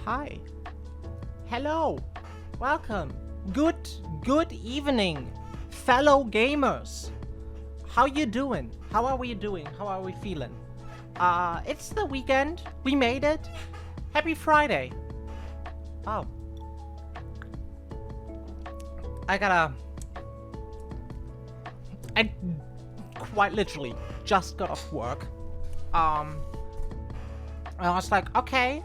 Hi. Hello. Welcome. Good evening, fellow gamers. How you doing? How are we doing? How are we feeling? It's the weekend. We made it. Happy Friday. Oh. I quite literally just got off work. I was like, okay.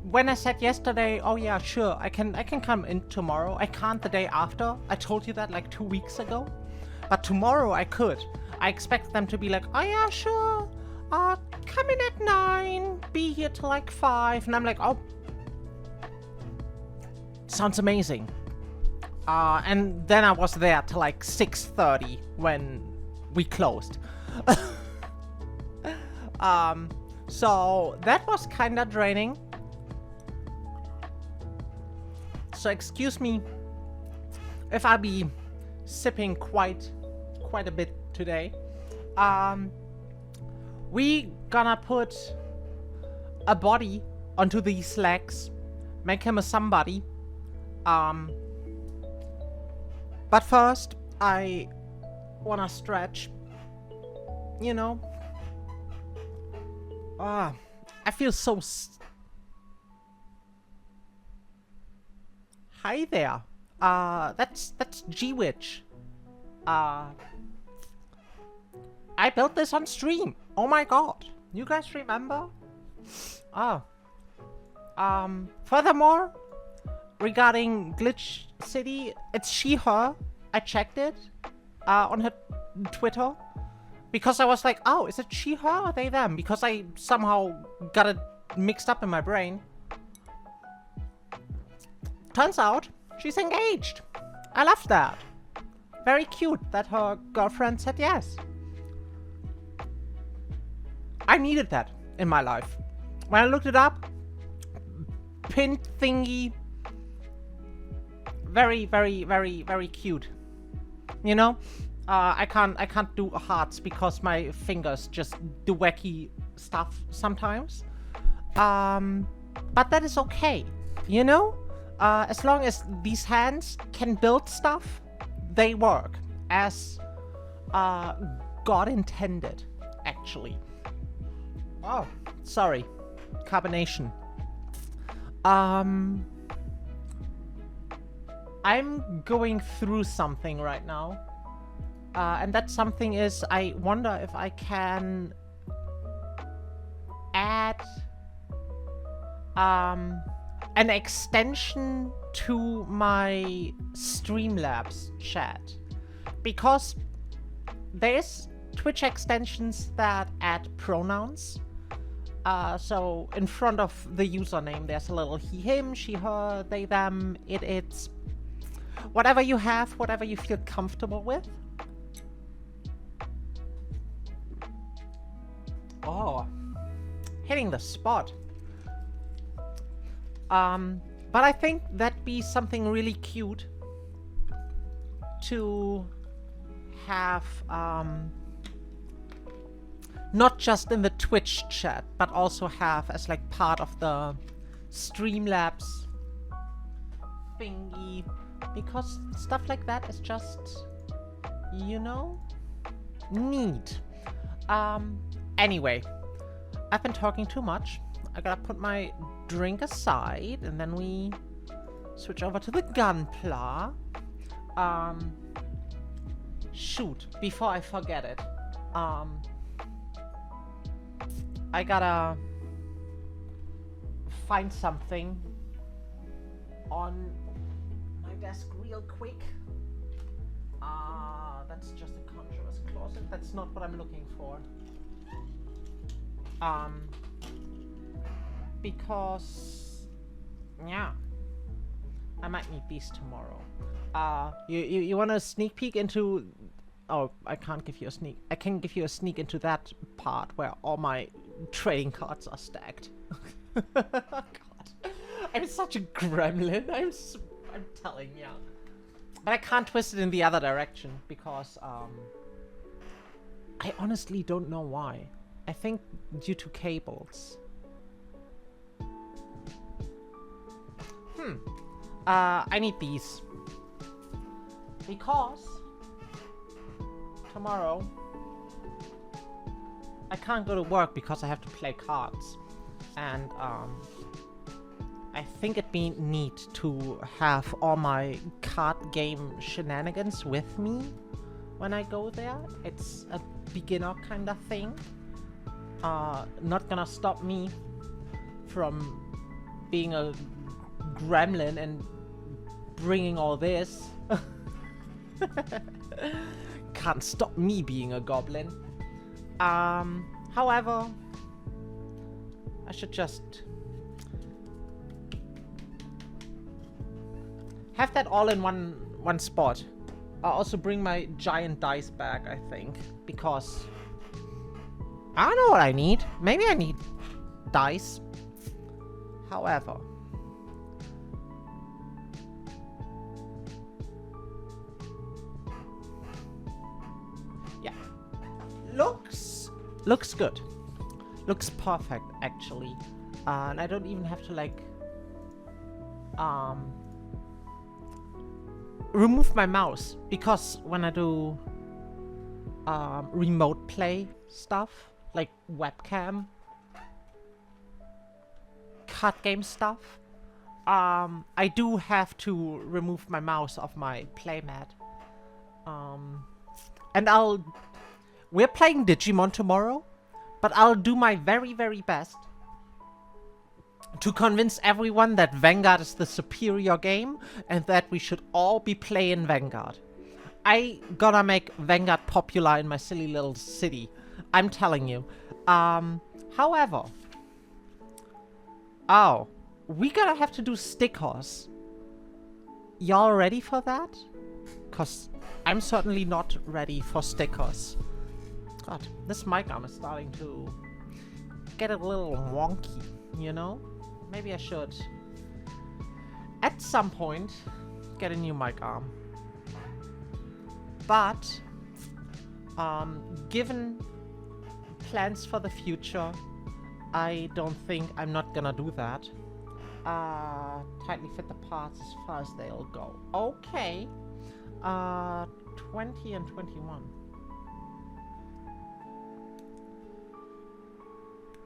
When I said yesterday, oh yeah, sure, I can come in tomorrow. I can't the day after. I told you that like 2 weeks ago. But tomorrow I could. I expect them to be like, oh yeah, sure. Come in at 9, be here till like 5. And I'm like, oh. Sounds amazing. And then I was there till like 6:30 when we closed. So that was kinda draining. So excuse me if I'll be sipping quite a bit today. We gonna put a body onto these legs, make him a somebody. But first I wanna stretch, you know. I feel so Hi there. That's G-Witch. I built this on stream. Oh my god. You guys remember? Furthermore, regarding Glitch City, it's she, her. I checked it on her Twitter. Because I was like, oh, is it she, her, or they, them? Because I somehow got it mixed up in my brain. Turns out, she's engaged. I love that. Very cute that her girlfriend said yes. I needed that in my life. When I looked it up, pin thingy. Very cute. You know? I can't do hearts because my fingers just do wacky stuff sometimes. But that is okay. You know? As long as these hands can build stuff, they work as God intended, actually. Oh, sorry. Carbonation. I'm going through something right now. And that something is, I wonder if I can add an extension to my Streamlabs chat. Because there's Twitch extensions that add pronouns. So in front of the username, there's a little he, him, she, her, they, them, it, it's. Whatever you have, whatever you feel comfortable with. Oh, hitting the spot. But I think that'd be something really cute to have, not just in the Twitch chat, but also have as like part of the Streamlabs thingy, because stuff like that is just, you know, neat. Anyway, I've been talking too much. I gotta put my drink aside, and then we switch over to the gunpla. Shoot, before I forget it. I gotta find something on my desk real quick. That's just a conjurer's closet. That's not what I'm looking for. Because, yeah, I might need these tomorrow. You want a sneak peek into? Oh, I can't give you a sneak. I can give you a sneak into that part where all my trading cards are stacked. God, I'm such a gremlin. I'm telling you. But I can't twist it in the other direction because I honestly don't know why. I think due to cables. I need these. Because tomorrow I can't go to work because I have to play cards. And I think it'd be neat to have all my card game shenanigans with me when I go there. It's a beginner kind of thing. Not gonna stop me from being a gremlin and bringing all this. Can't stop me being a goblin. However, I should just have that all in one spot. I'll also bring my giant dice back, I think, because I don't know what I need. Maybe I need dice. However, yeah, looks good. Looks perfect, actually. And I don't even have to like remove my mouse, because when I do remote play stuff like webcam, card game stuff, I do have to remove my mouse off my playmat. And we're playing Digimon tomorrow, but I'll do my very, very best to convince everyone that Vanguard is the superior game and that we should all be playing Vanguard. I gotta make Vanguard popular in my silly little city. I'm telling you. However... Oh, we gotta have to do stickers. Y'all ready for that? Cause I'm certainly not ready for stickers. God, this mic arm is starting to get a little wonky, you know? Maybe I should, at some point, get a new mic arm. But, given plans for the future, I don't think I'm not gonna do that. Tightly fit the parts as far as they'll go. Okay. 20 and 21.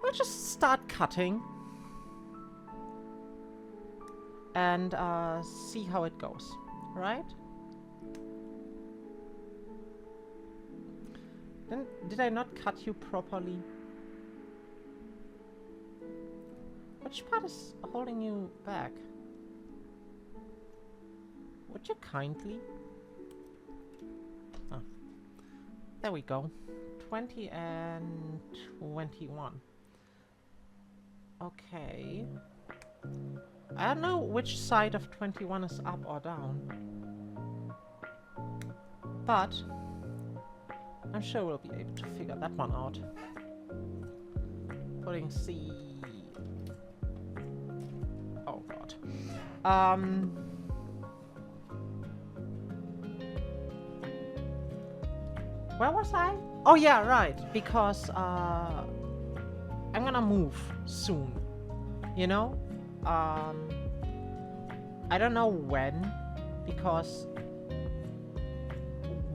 We'll just start cutting. And see how it goes, right? Then, did I not cut you properly? Which part is holding you back? Would you kindly? Oh. There we go. 20 and 21. Okay. I don't know which side of 21 is up or down. But I'm sure we'll be able to figure that one out. Putting C... Oh god. Where was I? Oh yeah, right. Because I'm gonna move soon. You know? I don't know when, because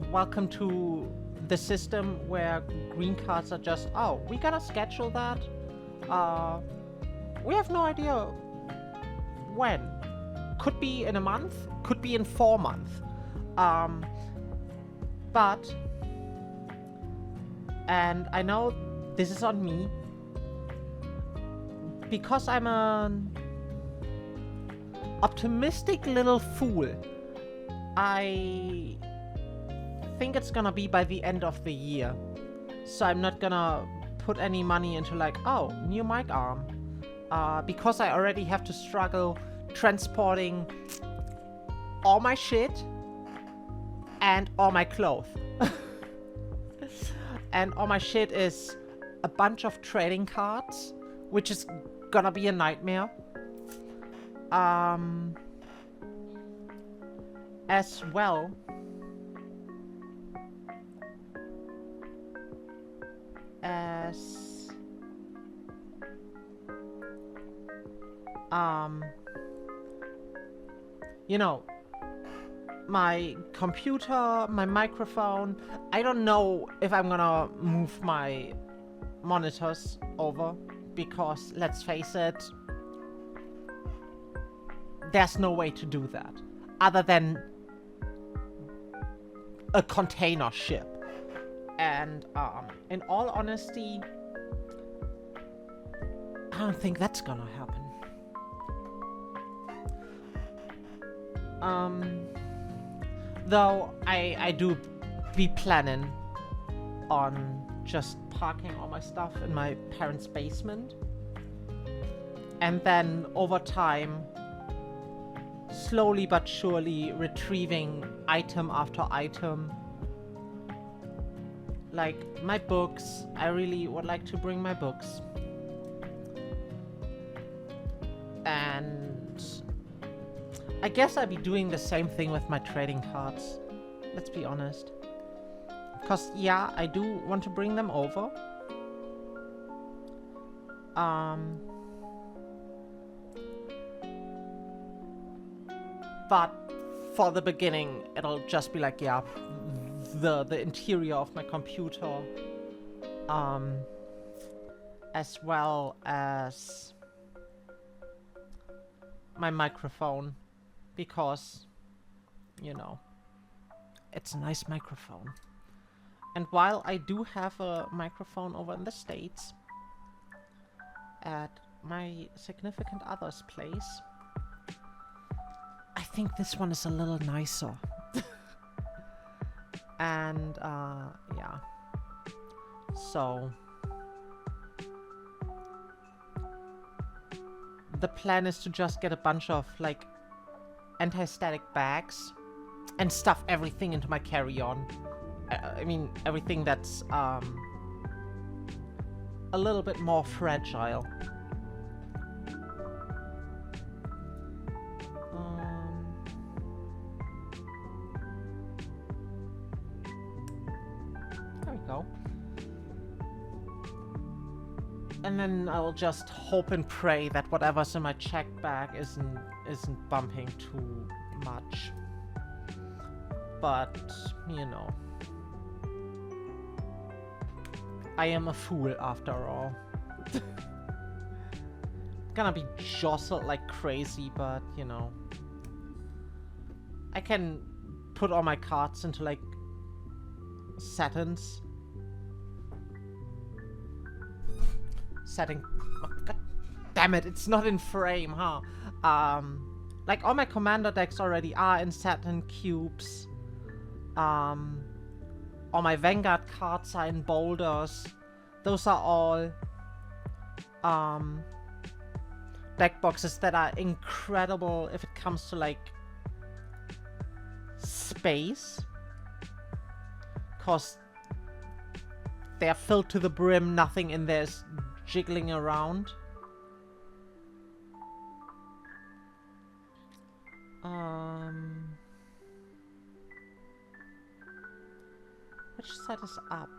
welcome to the system where green cards are just, oh, we gotta schedule that. We have no idea when. Could be in a month, could be in 4 months. But, and I know this is on me, because I'm an optimistic little fool. I think it's gonna be by the end of the year. So I'm not gonna put any money into like, oh, new mic arm. Because I already have to struggle transporting all my shit and all my clothes. And all my shit is a bunch of trading cards, which is gonna be a nightmare. As well as you know, my computer, my microphone. I don't know if I'm gonna move my monitors over because, let's face it, there's no way to do that other than a container ship. And in all honesty, I don't think that's gonna happen. Though I do be planning on just parking all my stuff in my parents' basement. And then over time, slowly but surely retrieving item after item. Like my books, I really would like to bring my books. And I guess I'd be doing the same thing with my trading cards. Let's be honest. Because, yeah, I do want to bring them over. But for the beginning, it'll just be like, yeah, the interior of my computer. As well as my microphone. Because, you know, it's a nice microphone. And while I do have a microphone over in the States, at my significant other's place, I think this one is a little nicer. And, yeah. So, the plan is to just get a bunch of, like, anti-static bags and stuff everything into my carry-on. I mean, everything that's a little bit more fragile. There we go. And then I'll just hope and pray that whatever's in my check bag isn't bumping too much. But, you know, I am a fool after all. Gonna be jostled like crazy, but, you know, I can put all my cards into, like, settings. Setting. Oh, God damn it, it's not in frame, huh? Like, all my commander decks already are in Saturn cubes. All my Vanguard cards are in boulders. Those are all deck boxes that are incredible if it comes to, like, space. 'Cause they are filled to the brim, nothing in there is jiggling around. Which side is up?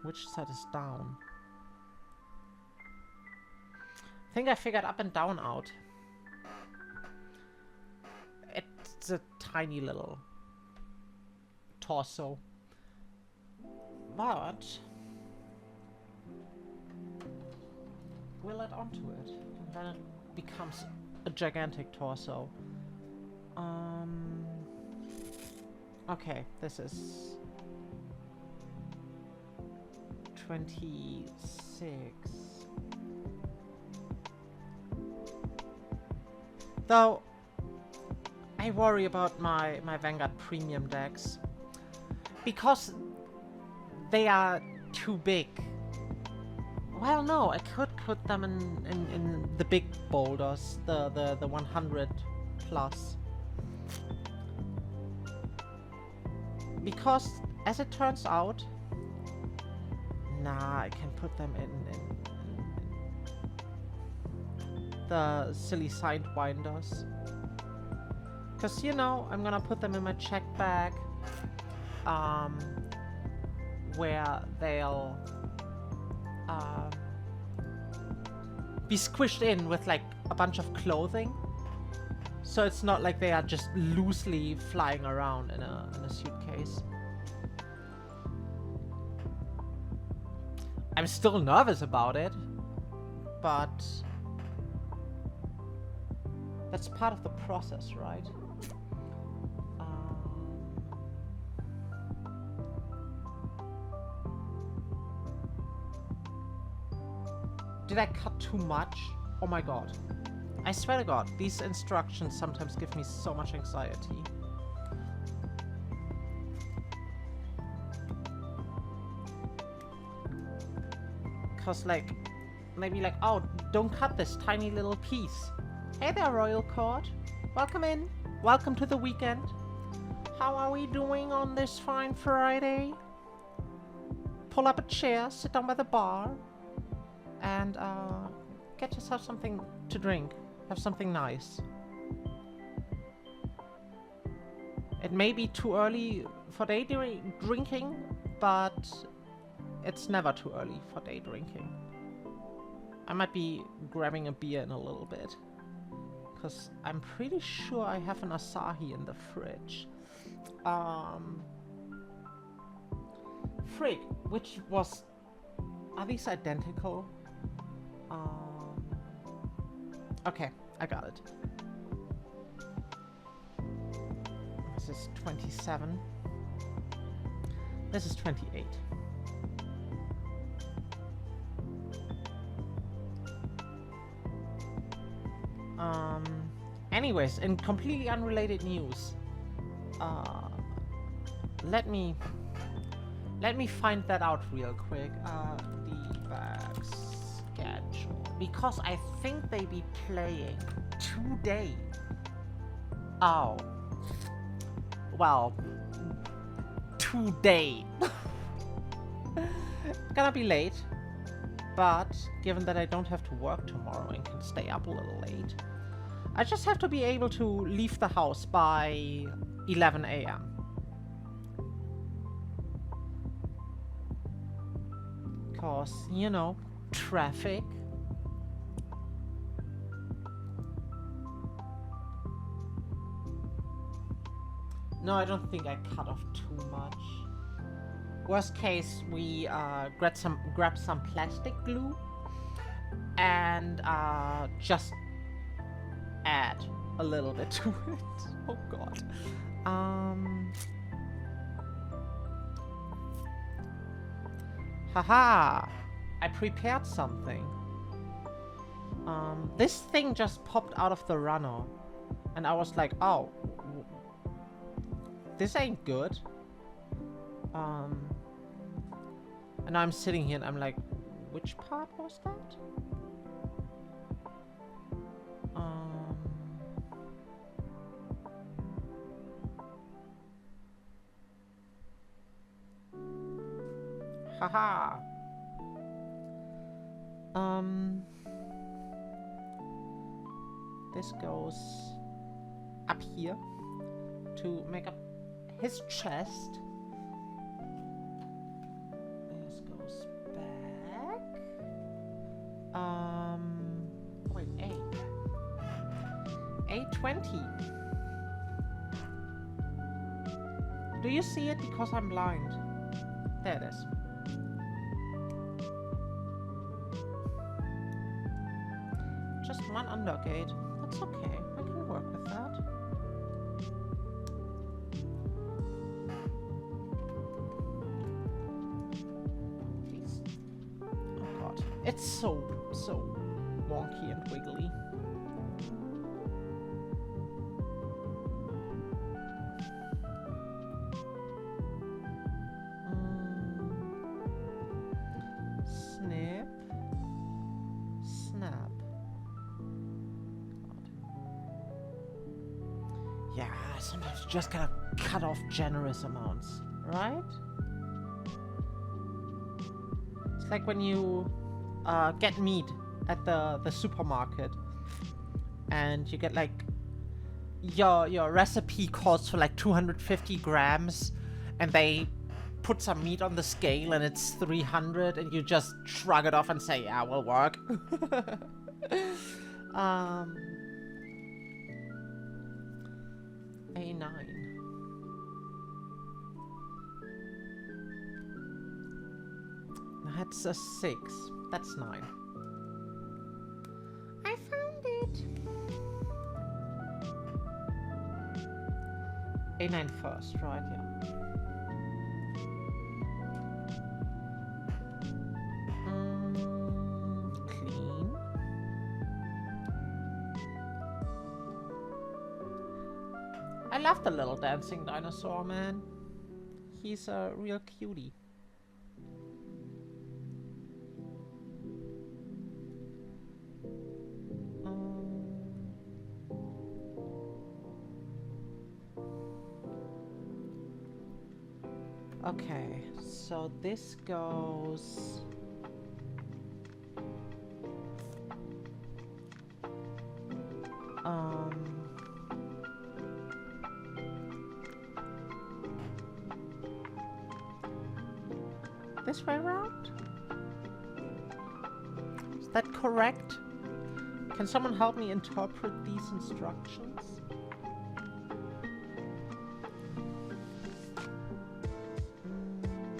Which side is down? I think I figured up and down out. It's a tiny little torso. But we'll add onto it, and then it becomes a gigantic torso. Okay, this is 26. Though I worry about my Vanguard premium decks because they are too big. Well, no, I could put them in the big boulders, the 100 plus. Because, as it turns out, nah, I can put them in the silly sidewinders. Because, you know, I'm gonna put them in my check bag, where they'll be squished in with, like, a bunch of clothing. So it's not like they are just loosely flying around in a suitcase. I'm still nervous about it, but that's part of the process, right? Did I cut too much? Oh my god. I swear to god, these instructions sometimes give me so much anxiety. Cause like, maybe like, oh, don't cut this tiny little piece. Hey there, Royal Court. Welcome in. Welcome to the weekend. How are we doing on this fine Friday? Pull up a chair, sit down by the bar, and get yourself something to drink. Have something nice. It may be too early for day drinking, but it's never too early for day drinking. I might be grabbing a beer in a little bit, because I'm pretty sure I have an Asahi in the fridge. Frig, which was... Are these identical? Okay, I got it. This is 27. This is 28. Anyways, in completely unrelated news, let me find that out real quick. Debug schedule, because I think they be playing today. Oh, well, today. Gonna be late, but given that I don't have to work tomorrow and can stay up a little late, I just have to be able to leave the house by 11 a.m. Cause, you know, traffic. No, I don't think I cut off too much. Worst case, we grab some plastic glue and just add a little bit to it. Oh god. Haha! I prepared something. This thing just popped out of the runner, and I was like, oh, this ain't good. And I'm sitting here and I'm like, which part was that? Haha. This goes up here to make up his chest. This goes back. Wait, A20. Do you see it? Because I'm blind. There it is. Just one undergate. That's okay. I can work with that. Please. Oh god. It's so wonky and wiggly. Snip. Snap. Yeah, sometimes you just gotta cut off generous amounts, right? It's like when you get meat at the supermarket, and you get like your recipe calls for like 250 grams, and they put some meat on the scale and it's 300, and you just shrug it off and say, yeah, will work. A9. That's a 6. That's 9. I found it. A9 first, right? Yeah. Clean. I love the little dancing dinosaur, man. He's a real cutie. Okay, so this goes... this way around? Is that correct? Can someone help me interpret these instructions?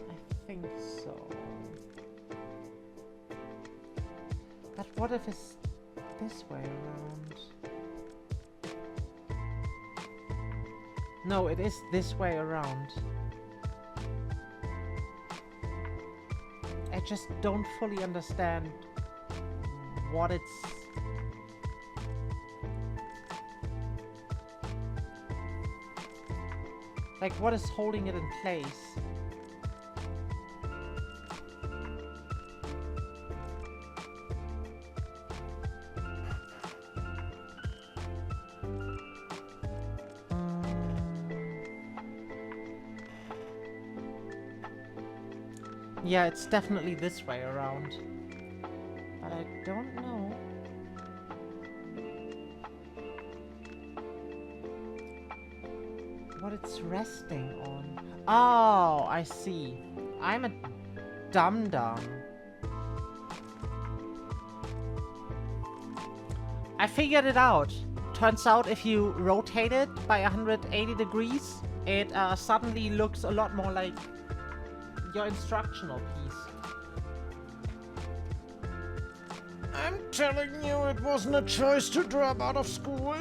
I think so. But what if it's this way around? No, it is this way around. I just don't fully understand what it's... like, what is holding it in place? Yeah, it's definitely this way around. But I don't know. What it's resting on. Oh, I see. I'm a dum-dum. I figured it out. Turns out if you rotate it by 180 degrees, it suddenly looks a lot more like your instructional piece. I'm telling you, it wasn't a choice to drop out of school.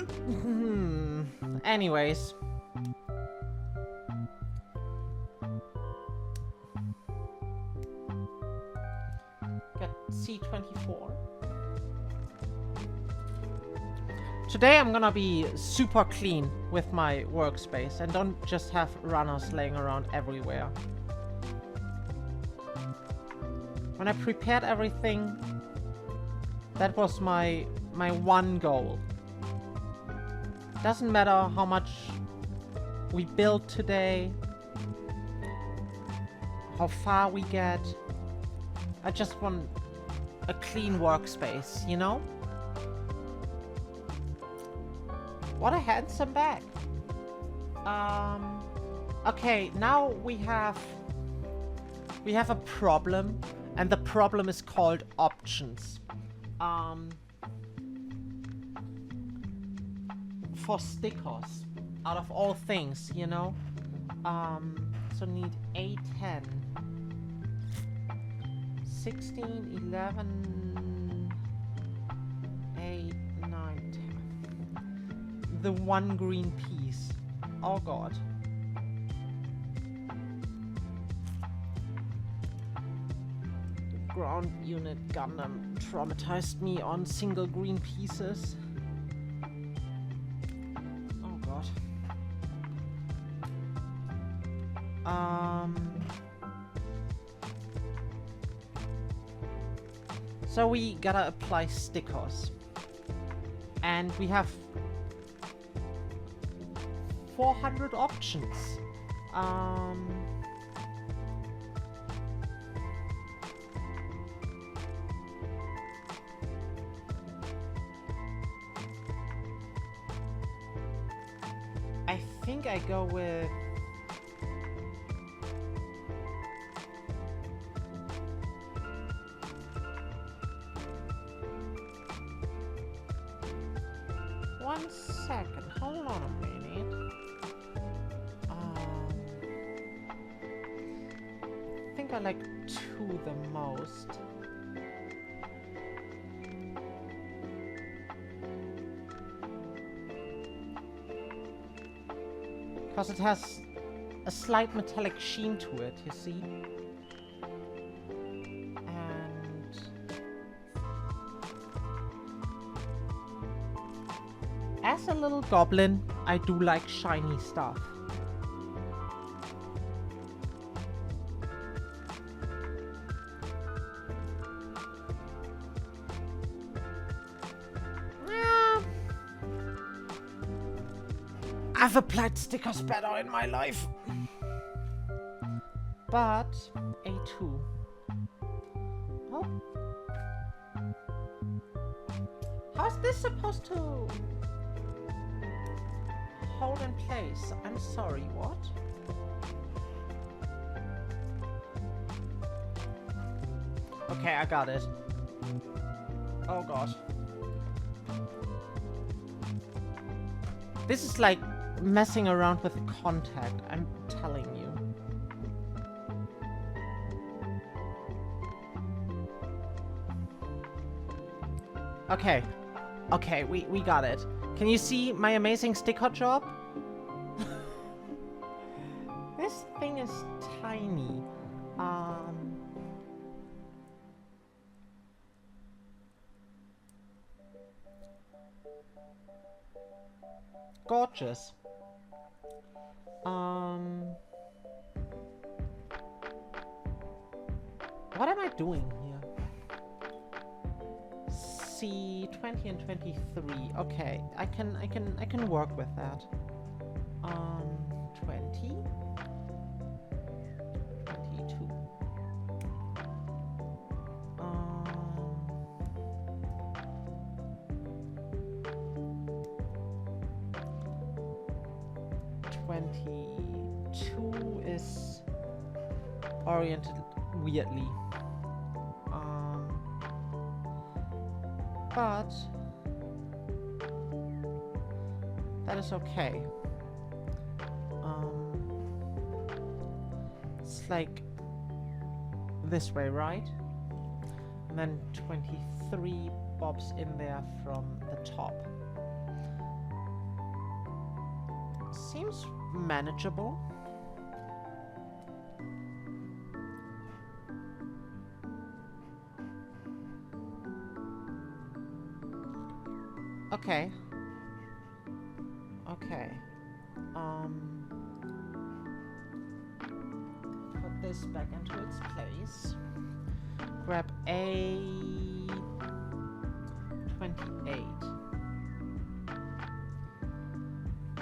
Anyways. Got C24. Today I'm gonna be super clean with my workspace and don't just have runners laying around everywhere. When I prepared everything, that was my one goal. Doesn't matter how much we build today, how far we get. I just want a clean workspace, you know? What a handsome bag. Okay, now we have a problem. And the problem is called options. For stickers, out of all things, you know? So need A10. 16, 11, 8, 9, 10. The one green piece. Oh god. Ground unit Gundam traumatized me on single green pieces. Oh god. So we gotta apply stickers. And we have 400 options. I think I go with... One second, hold on a minute. are like 2 the most. Because it has a slight metallic sheen to it, you see? And... as a little goblin, I do like shiny stuff. I've applied stickers better in my life. But A2. Oh. How's this supposed to hold in place? I'm sorry, what? Okay, I got it. Oh god. This is like messing around with the contact, I'm telling you. Okay. Okay, we got it. Can you see my amazing sticker job? This thing is tiny. Gorgeous. What am I doing here? C 20 and 23. Okay, I can work with that. 20, 22. 22 is oriented weirdly. But that is okay. It's like this way, right? And then 23 bobs in there from the top. Seems manageable. Okay. Okay. Put this back into its place. Grab A 28.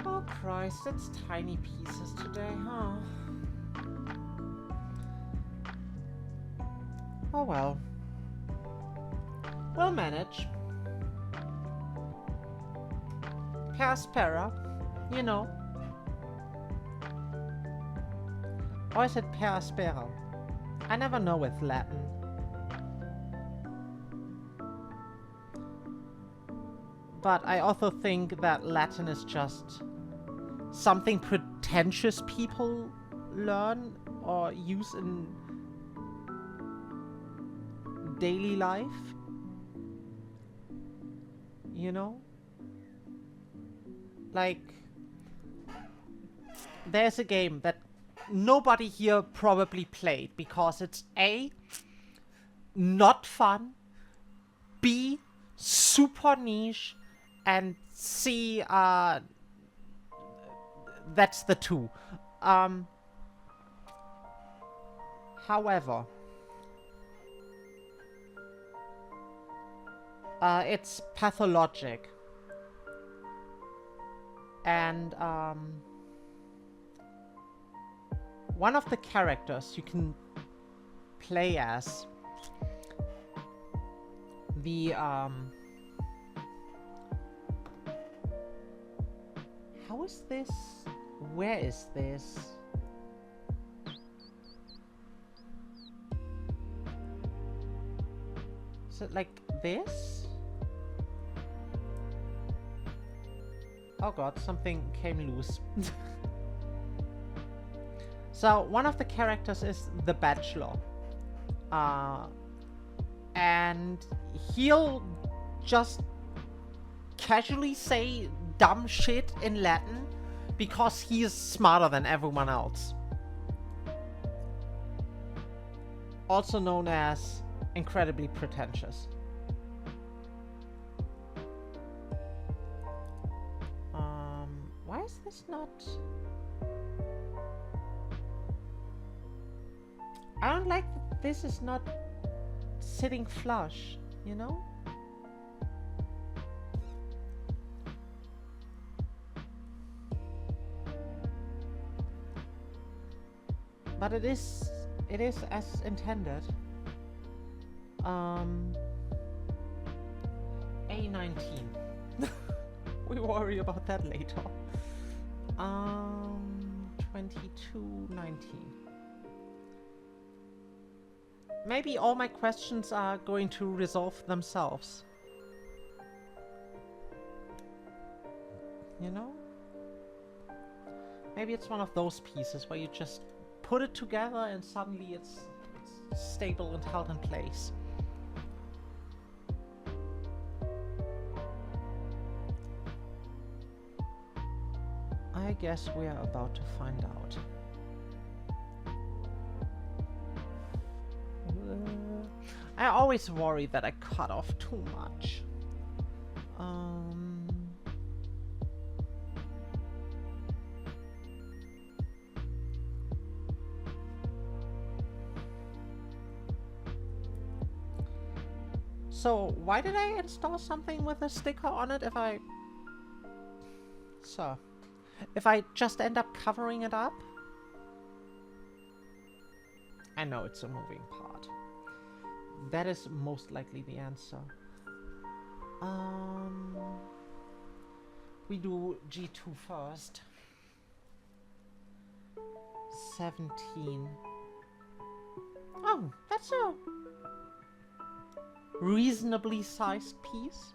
Oh Christ, it's tiny pieces today, huh? Oh well. We'll manage. Peraspera, you know. Or is it Peraspera? I never know with Latin. But I also think that Latin is just something pretentious people learn or use in daily life. You know? Like, there's a game that nobody here probably played because it's A, not fun, B, super niche, and C, that's the 2. However, it's pathologic. And one of the characters you can play as the how is this? Where is this? Is it like this? Oh god, something came loose. So one of the characters is the Bachelor. And he'll just casually say dumb shit in Latin because he is smarter than everyone else. Also known as incredibly pretentious. Why is this not... I don't like that this is not sitting flush, you know? But it is as intended. A19. We worry about that later. 2219. Maybe all my questions are going to resolve themselves. You know? Maybe it's one of those pieces where you just put it together and suddenly it's stable and held in place. I guess we are about to find out. I always worry that I cut off too much. So why did I install something with a sticker on it if I... So, if I just end up covering it up? I know it's a moving part. That is most likely the answer. We do G2 first. 17. Oh, that's a reasonably sized piece.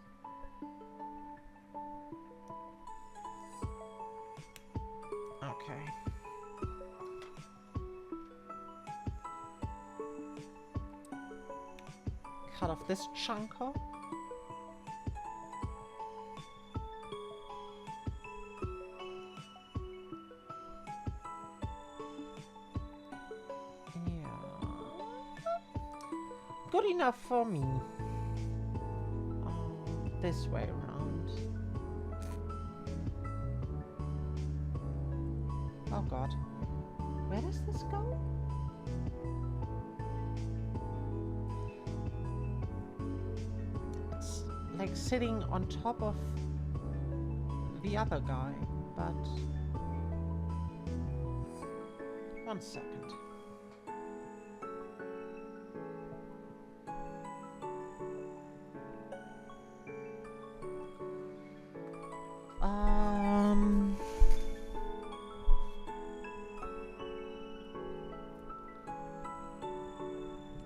Okay. Cut off this chunker. Good enough for me. This way around. Oh god. Where does this go? It's like sitting on top of the other guy, but... One second.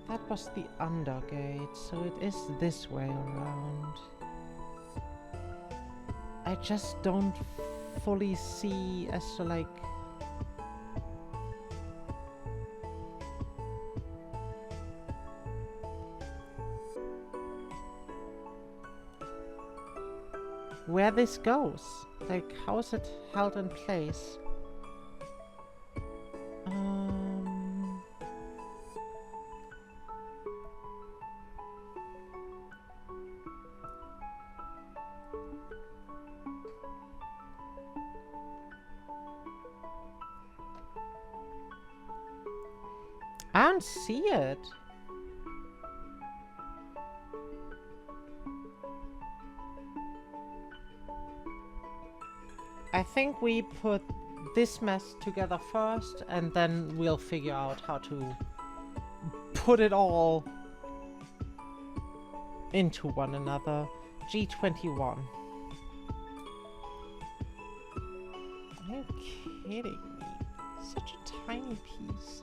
That was the undergate, so it is this way around. I just don't fully see as to like... where this goes. Like, how is it held in place? I don't see it. I think we put this mess together first, and then we'll figure out how to put it all into one another. G21. Are you kidding me? Such a tiny piece.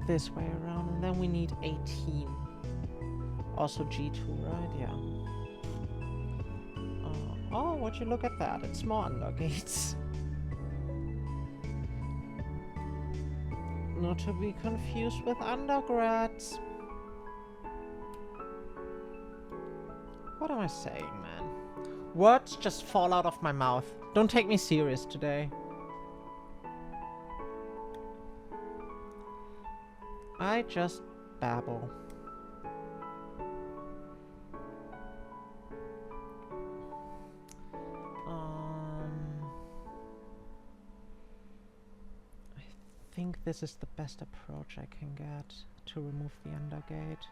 this way around, and then we need 18. Also G2, right? Yeah. Oh, would you look at that? It's more undergates. Not to be confused with undergrads. What am I saying, man? Words just fall out of my mouth. Don't take me serious today. I just babble. I think this is the best approach I can get to remove the undergate.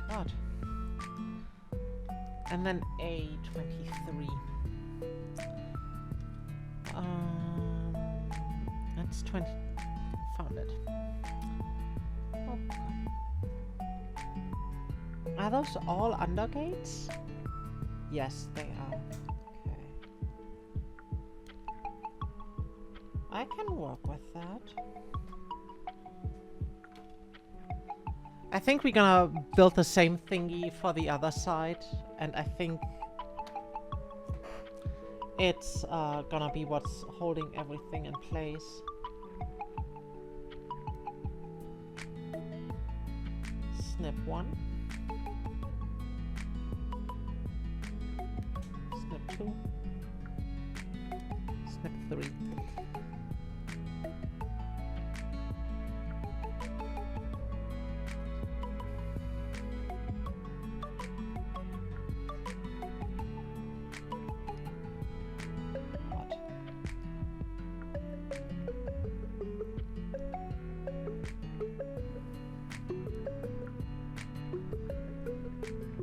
God. And then A23. That's 20. Found it. Oh. Are those all undergates? Yes, they are. Okay. I can work with that. I think we're gonna build the same thingy for the other side, and I think it's gonna be what's holding everything in place. Snip 1. Snip 2. Snip 3.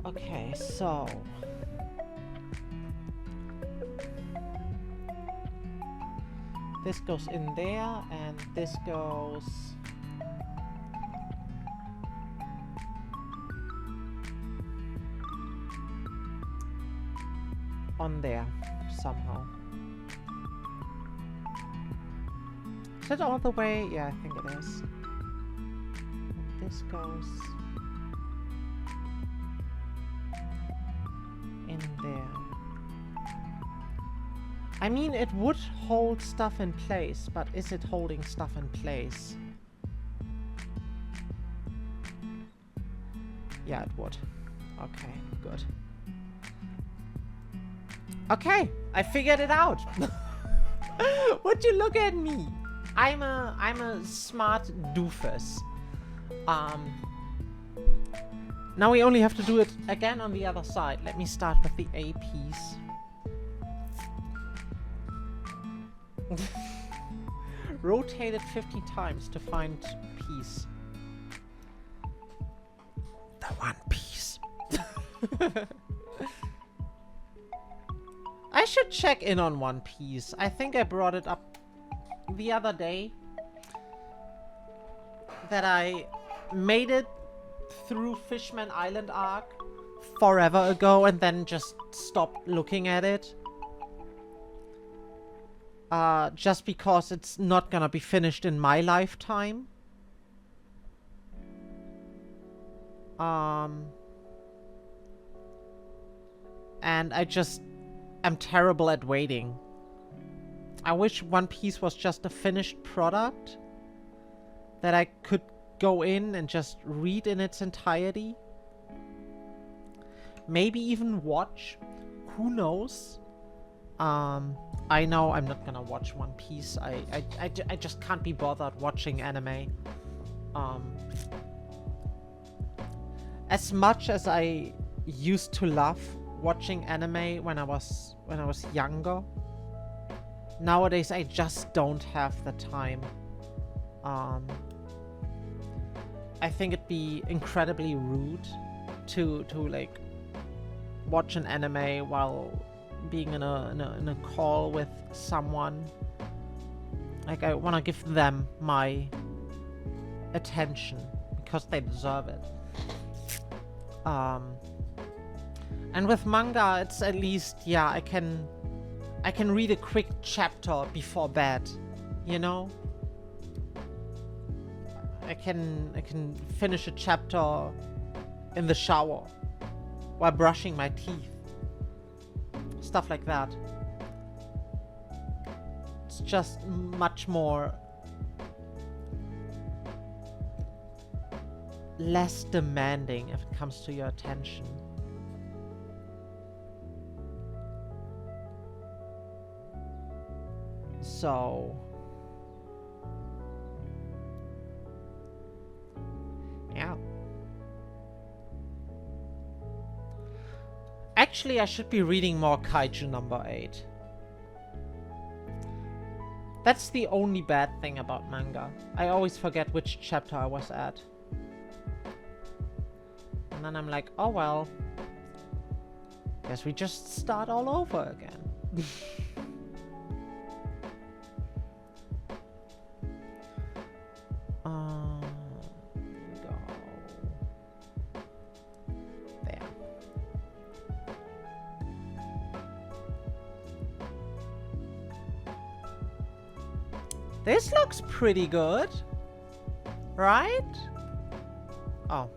Okay, so this goes in there, and this goes on there somehow. Is it all the way? Yeah, I think it is. And this goes in there. I mean, it would hold stuff in place, but is it holding stuff in place? Yeah, it would. Okay, good. Okay, I figured it out. Would you look at me? I'm a smart doofus. Now we only have to do it again on the other side. Let me start with the A piece. Rotate it 50 times to find piece. The one piece. I should check in on One Piece. I think I brought it up the other day. That I made it through Fishman Island arc forever ago and then just stopped looking at it. Just because it's not gonna be finished in my lifetime. And I just am terrible at waiting. I wish One Piece was just a finished product that I could go in and just read in its entirety. Maybe even watch. Who knows? I know I'm not gonna watch One Piece. I just can't be bothered watching anime. As much as I used to love watching anime when I was younger, nowadays I just don't have the time. I think it'd be incredibly rude to like watch an anime while being in a call with someone. Like, I want to give them my attention because they deserve it. And with manga, it's at least, yeah, I can read a quick chapter before bed, you know? I can finish a chapter in the shower while brushing my teeth. Stuff like that. It's just much more less demanding if it comes to your attention. So yeah. Actually, I should be reading more Kaiju number 8. That's the only bad thing about manga. I always forget which chapter I was at. And then I'm like, oh well. Guess we just start all over again. Go. There. This looks pretty good, right? Oh.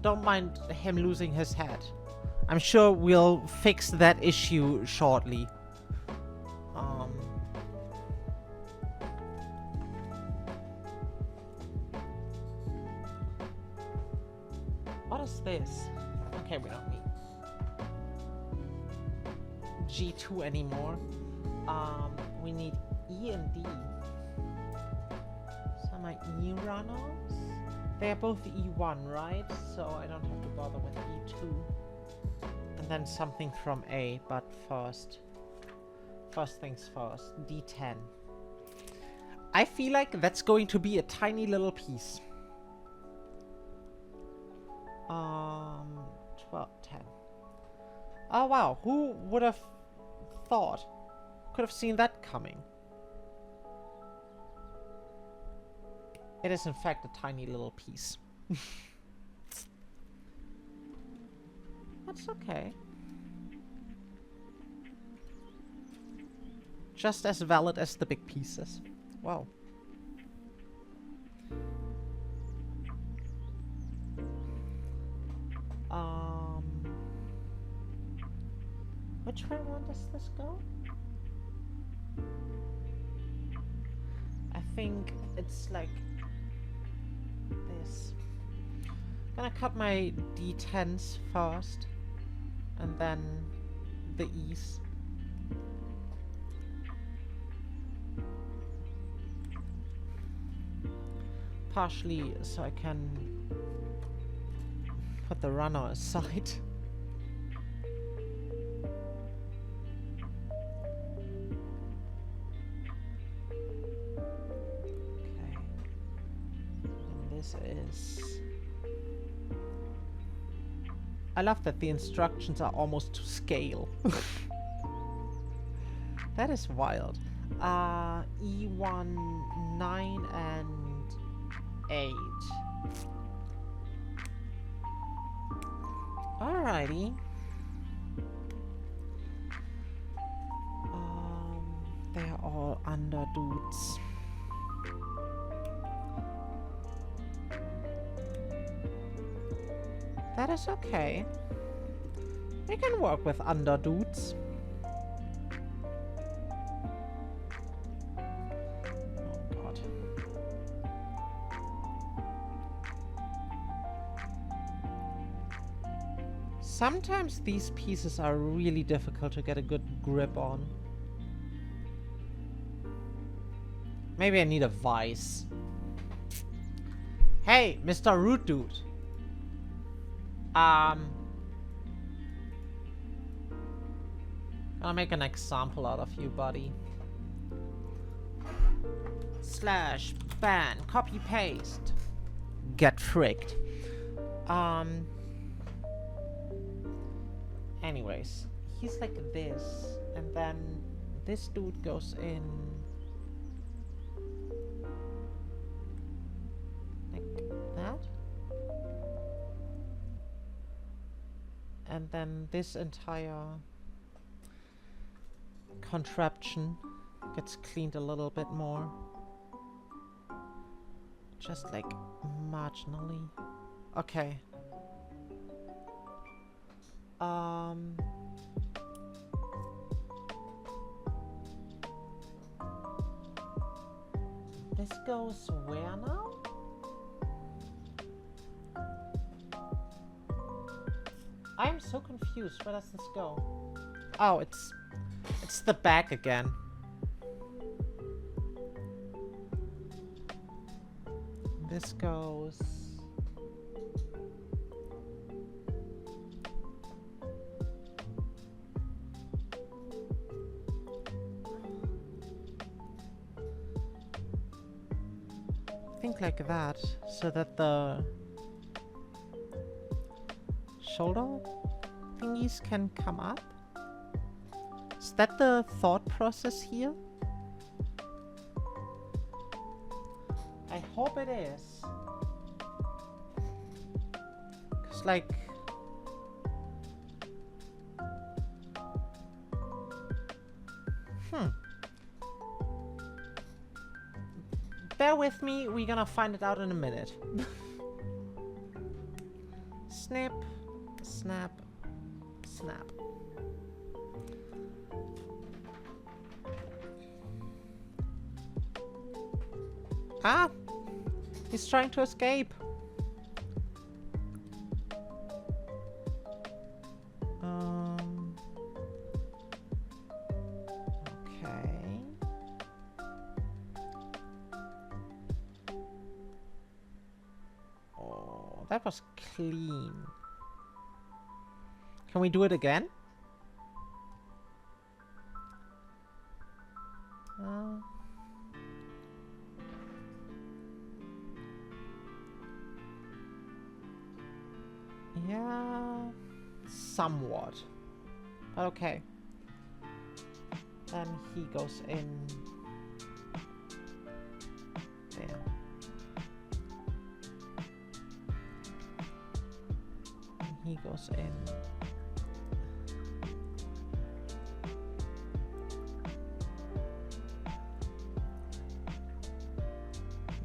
Don't mind him losing his head. I'm sure we'll fix that issue shortly. What is this? Okay, we don't need G2 anymore. We need E and D. So my E runners? They are both E1, right? So I don't have to bother with E2. And then something from A, but first things first. D10. I feel like that's going to be a tiny little piece. 12, 10. Oh wow, who would have thought? Could have seen that coming. It is in fact a tiny little piece. That's okay. Just as valid as the big pieces. Wow. Which way around does this go? I think it's like this. I'm gonna cut my D10s first, and then the E's. Partially so I can put the runner aside. Is I love that the instructions are almost to scale. That is wild. E1, 9 and 8. Alrighty. They are all under dudes. That is okay. We can work with under dudes. Oh god. Sometimes these pieces are really difficult to get a good grip on. Maybe I need a vise. Hey, Mr. Root Dude. I'll make an example out of you, buddy. Slash ban copy paste. Get fricked. Anyways, he's like this, and then this dude goes in like that, and then this entire contraption gets cleaned a little bit more, just like marginally. Okay. This goes where now? I'm so confused. Where does this go? Oh, it's the back again. This goes... I think like that, so that the shoulder thingies can come up. Is that the thought process here? I hope it is. 'Cause like... Bear with me, we're gonna find it out in a minute. Snip, snap, snap. Ah! He's trying to escape. Okay. Oh, that was clean. Can we do it again? Yeah, somewhat. But okay. Then he goes in there. And he goes in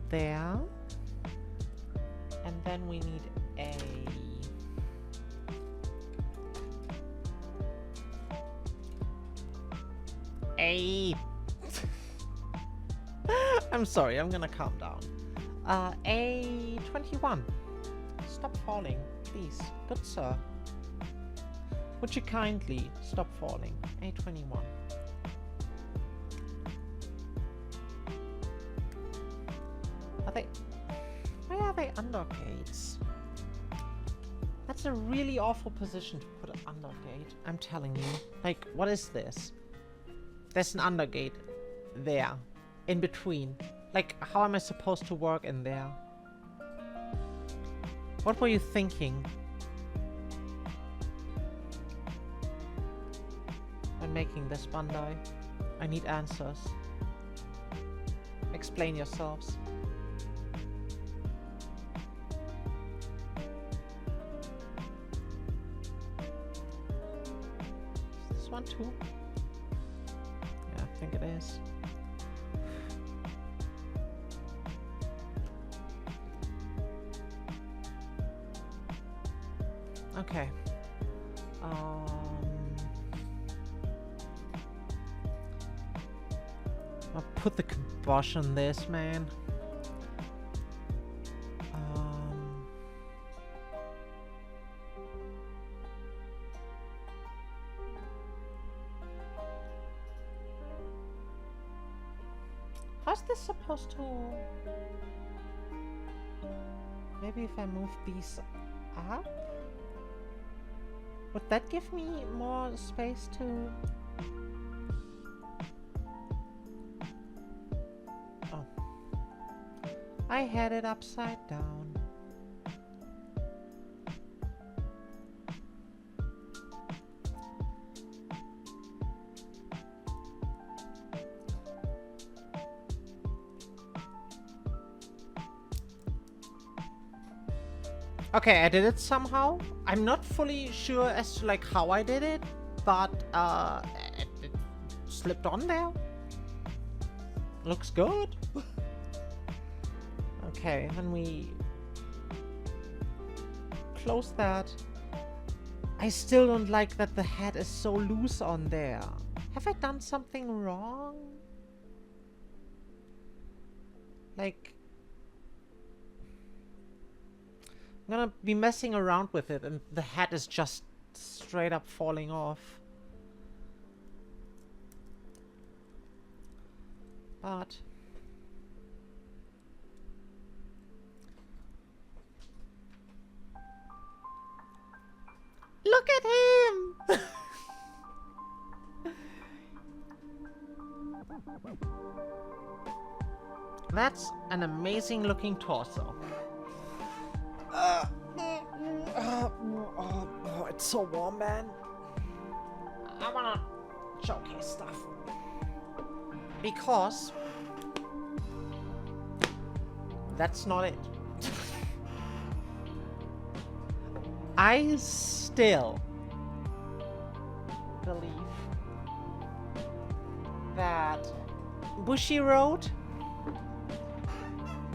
there. And then we need a I'm sorry, I'm gonna calm down. A21. Stop falling, please. Good sir. Would you kindly stop falling? A21. Are they... Why are they undergates? That's a really awful position to put an undergate, I'm telling you. Like, what is this? There's an undergate there, in between. Like, how am I supposed to work in there? What were you thinking when making this, Bandai? I need answers. Explain yourselves. Is this one too? Yeah, I think it is. Okay. I'll put the kibosh on this, man. How's this supposed to... Maybe if I move these up? Would that give me more space to... Oh. I had it upside down. Okay, I did it somehow. I'm not fully sure as to like how I did it, but it slipped on there. Looks good. Okay, then we close that. I still don't like that the head is so loose on there. Have I done something wrong? Like, I'm gonna be messing around with it and the head is just straight up falling off. But look at him! That's an amazing looking torso. It's so warm, man. I wanna showcase stuff. Because that's not it. I still believe that Bushiroad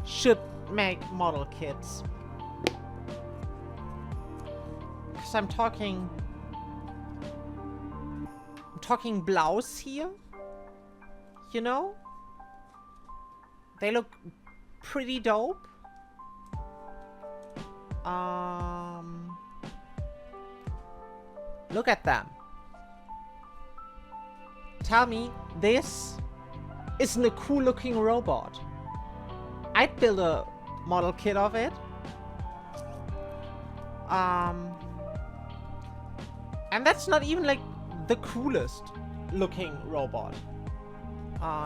should make model kits. Because I'm talking blouse here. You know? They look pretty dope. Look at them. Tell me this isn't a cool looking robot. I'd build a model kit of it. And that's not even like the coolest looking robot.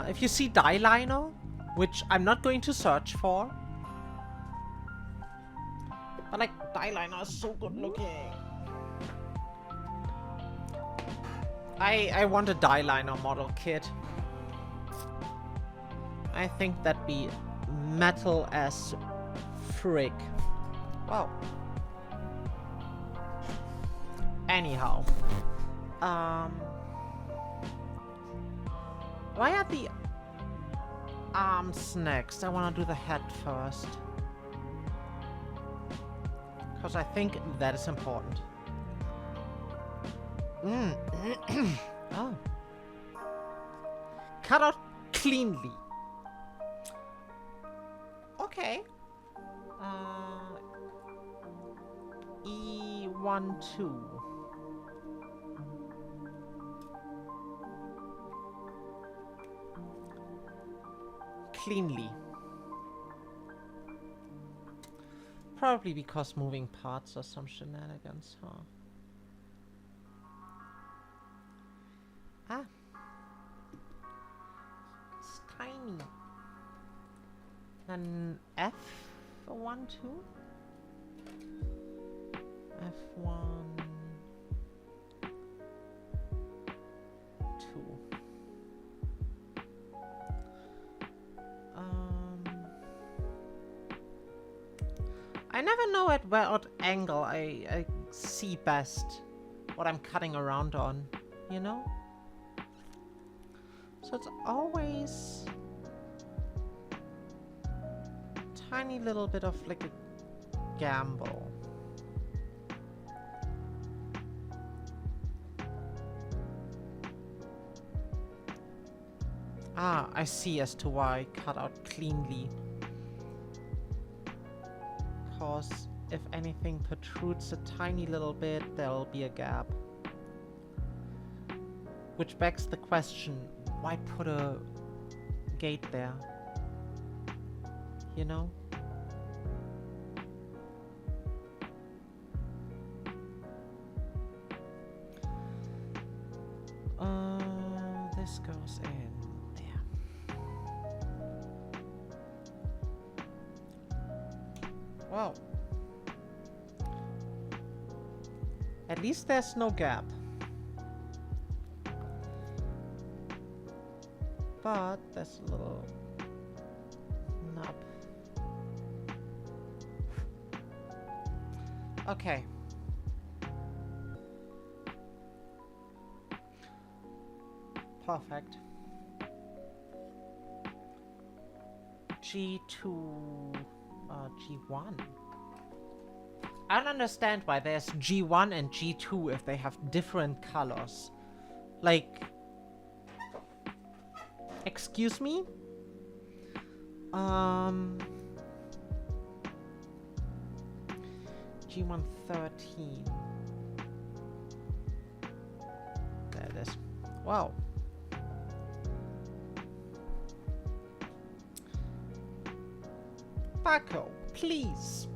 If you see Dieliner, which I'm not going to search for, but like Dieliner is so good looking. I want a Dieliner model kit. I think that'd be metal as frick. Wow. Anyhow. Why are the arms next? I want to do the head first. Because I think that is important. Oh. Cut out cleanly. Okay. E12. Cleanly. Probably because moving parts or some shenanigans, huh? Ah. It's tiny. Then F1, 2? F1, 2. I never know at what angle I see best what I'm cutting around on, you know? So it's always a tiny little bit of like a gamble. Ah, I see as to why I cut out cleanly. Because if anything protrudes a tiny little bit, there'll be a gap. Which begs the question, why put a gate there? You know? This goes in there. Wow. At least there's no gap. But there's a little nub. Okay. Perfect. G2... G1? I don't understand why there's G1 and G2 if they have different colors. Like... Excuse me? G113. There it is. Wow. Paco, please.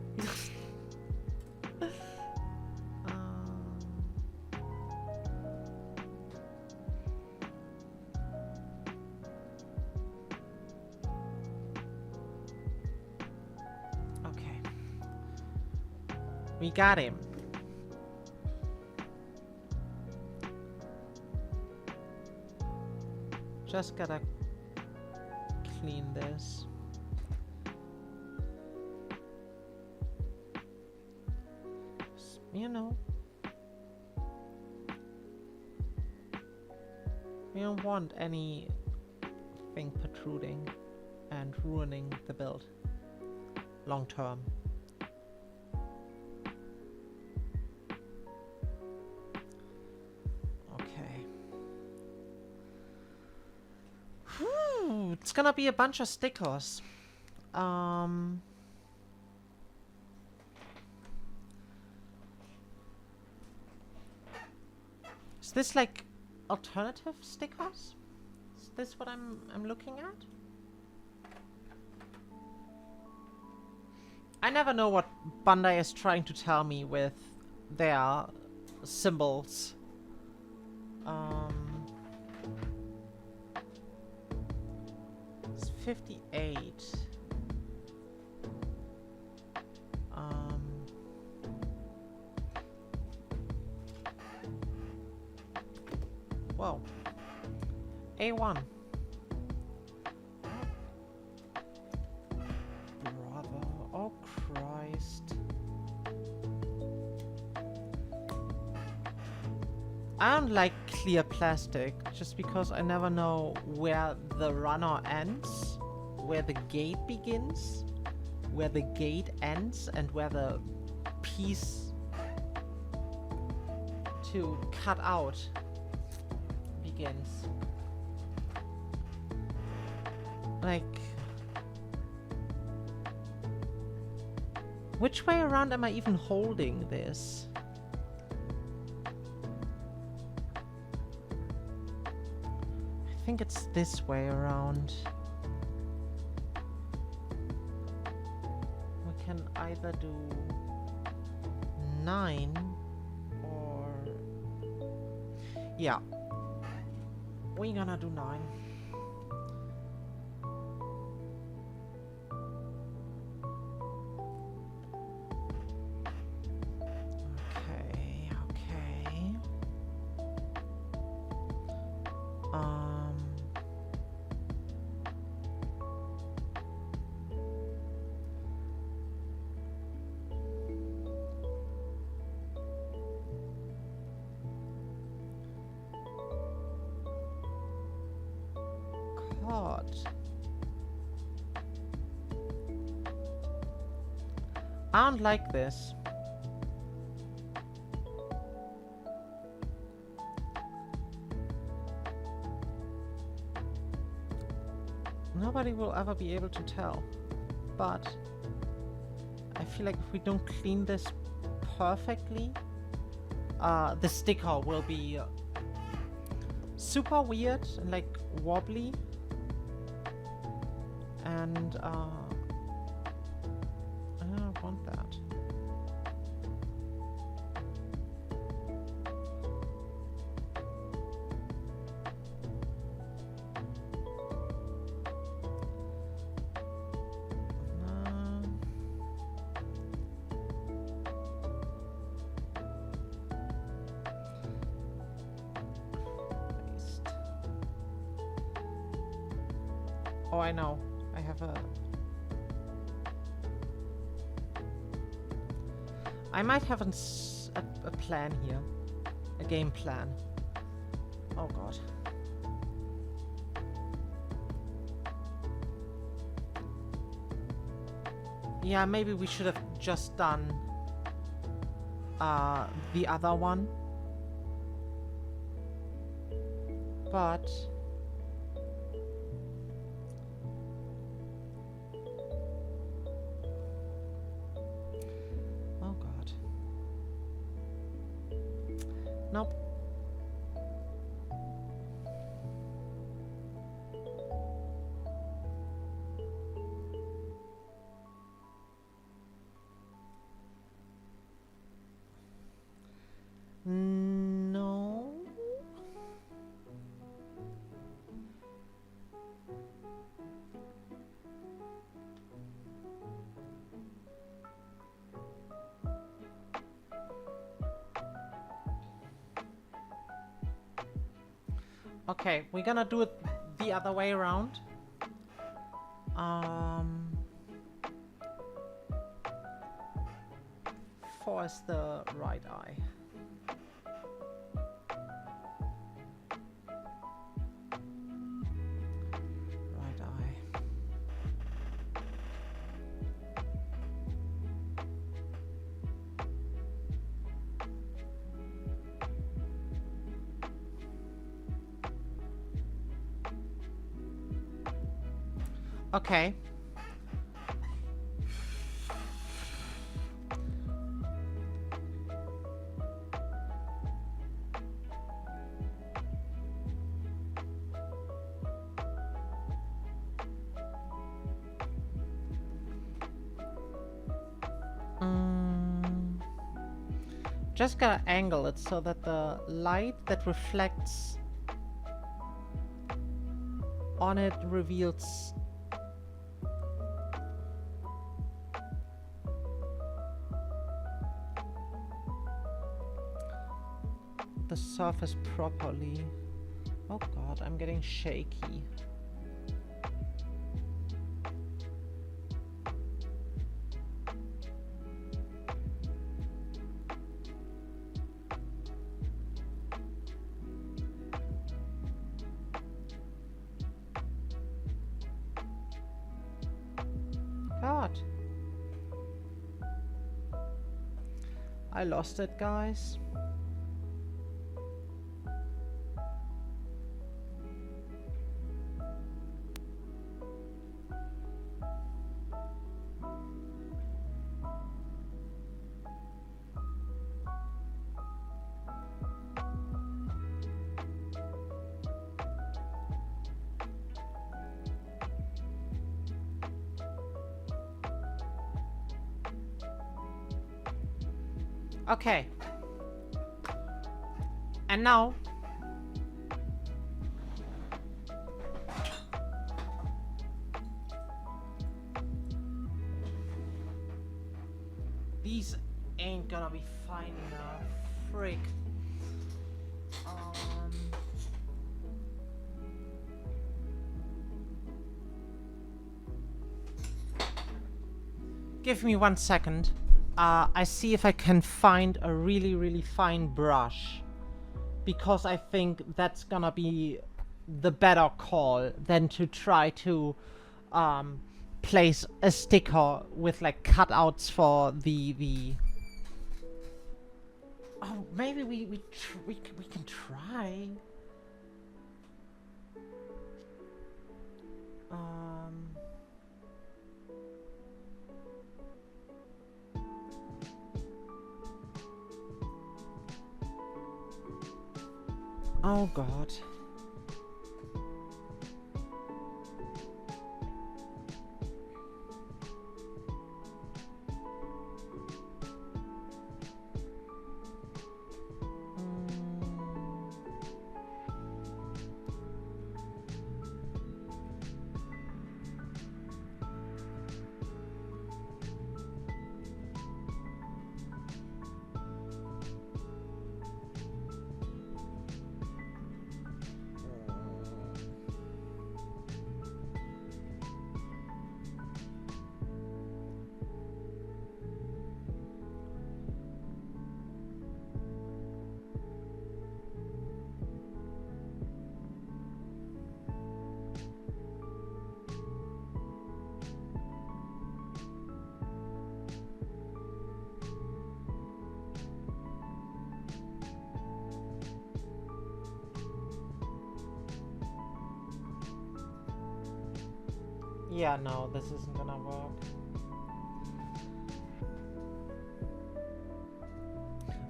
Okay. We got him. Just gotta clean this. You know, we don't want anything protruding and ruining the build long term. Okay. Whew, it's gonna be a bunch of stickers. Is this like alternative stickers? Is this what I'm looking at? I never know what Bandai is trying to tell me with their symbols. It's 58. Whoa. A1. Brother. Oh, Christ. I don't like clear plastic, just because I never know where the runner ends, where the gate begins, where the gate ends, and where the piece to cut out begins. Like, which way around am I even holding this? I think it's this way around. We can either do 9 or... Yeah. We're gonna do 9. Okay, okay. God. I don't like this. Nobody will ever be able to tell, but I feel like if we don't clean this perfectly, the sticker will be super weird and like wobbly, and I don't want that. Oh, I know. I have a... I might have a plan here. A game plan. Oh god. Yeah, maybe we should have just done the other one. But oh god. Nope. No. Okay, we're gonna do it the other way around. Four is the right eye. Right eye. Okay. Just gotta angle it so that the light that reflects on it reveals the surface properly. Oh god, I'm getting shaky. God. I lost it, guys. Okay. And now these ain't gonna be fine enough. Frick. Give me 1 second. I see if I can find a really, really fine brush, because I think that's gonna be the better call than to try to place a sticker with like cutouts for the. Oh, maybe we can try. Oh god. Yeah, no, this isn't gonna work.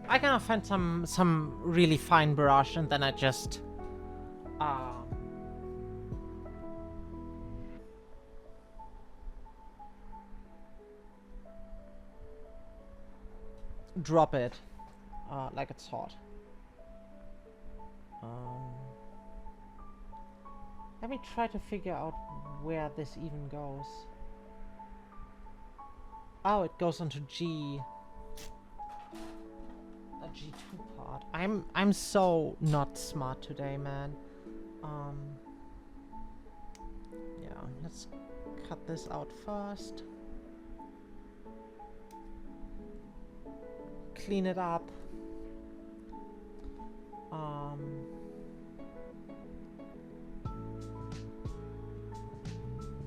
I gotta find some really fine brush, and then I just drop it like it's hot. Let me try to figure out where this even goes. Oh, it goes onto G. A G2 part. I'm so not smart today, man. Yeah, let's cut this out first. Clean it up.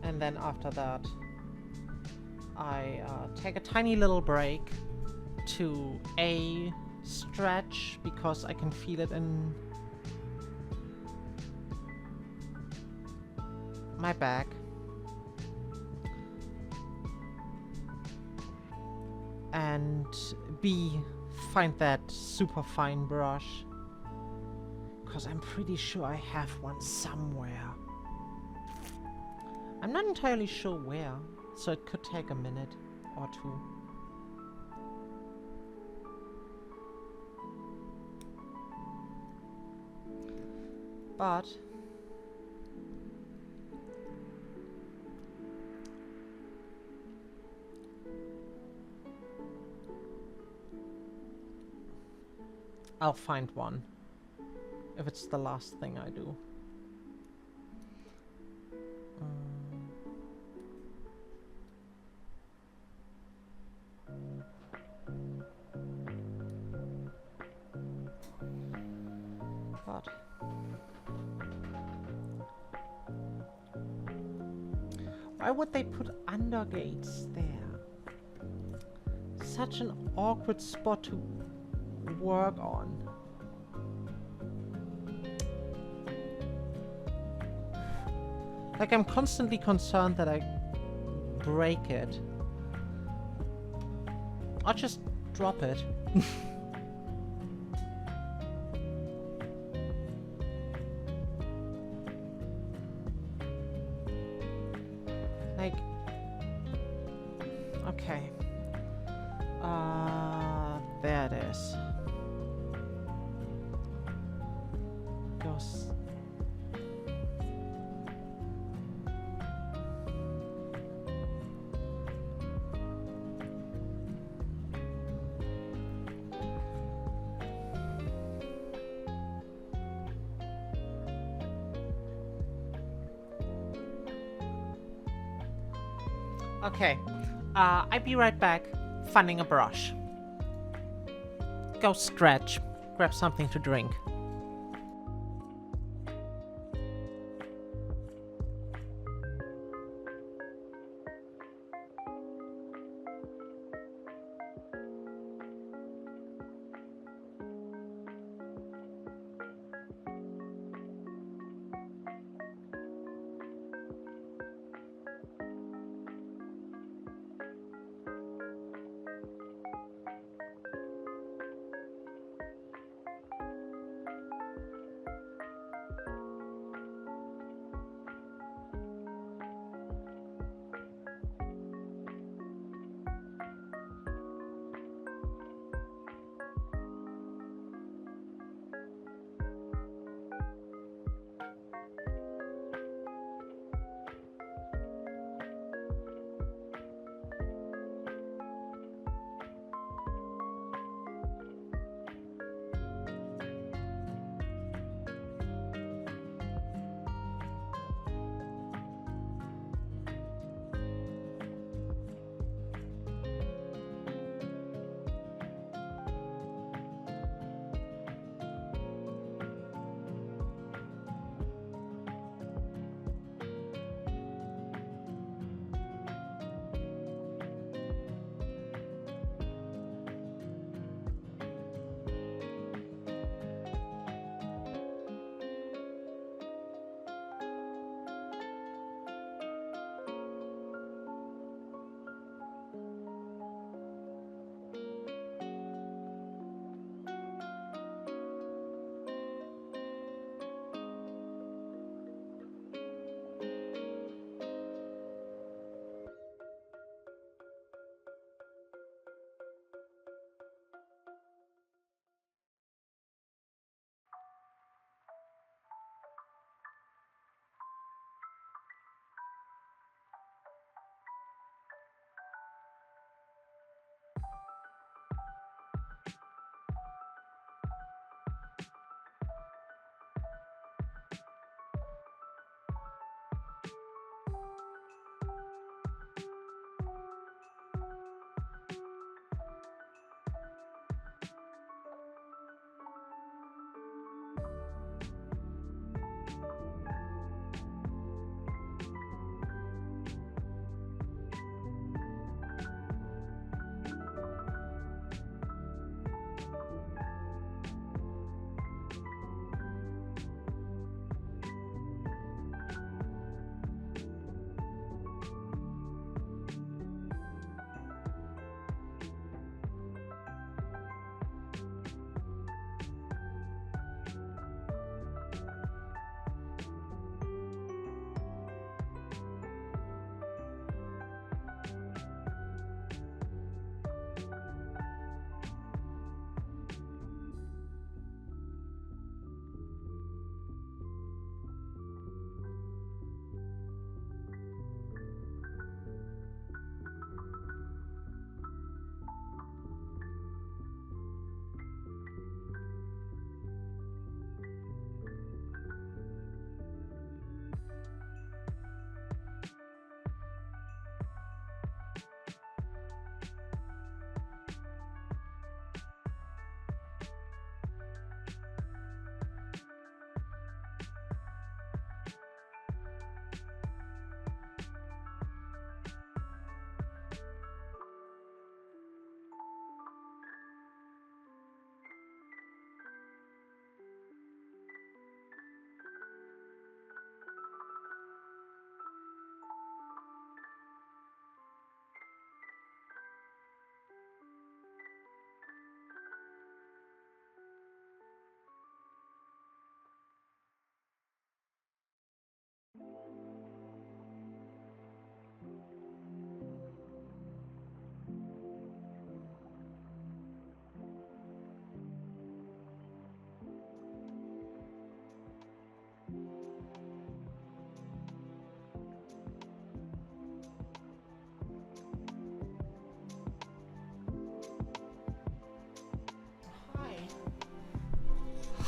And then after that, I take a tiny little break to stretch, because I can feel it in my back. And B, find that super fine brush, because I'm pretty sure I have one somewhere. I'm not entirely sure where, so it could take a minute or two. But I'll find one if it's the last thing I do. But why would they put undergates there? Such an awkward spot to work on. Like, I'm constantly concerned that I break it. I'll just drop it. Like, okay. There it is. Goes. Okay, I'll be right back, finding a brush. Go stretch, grab something to drink.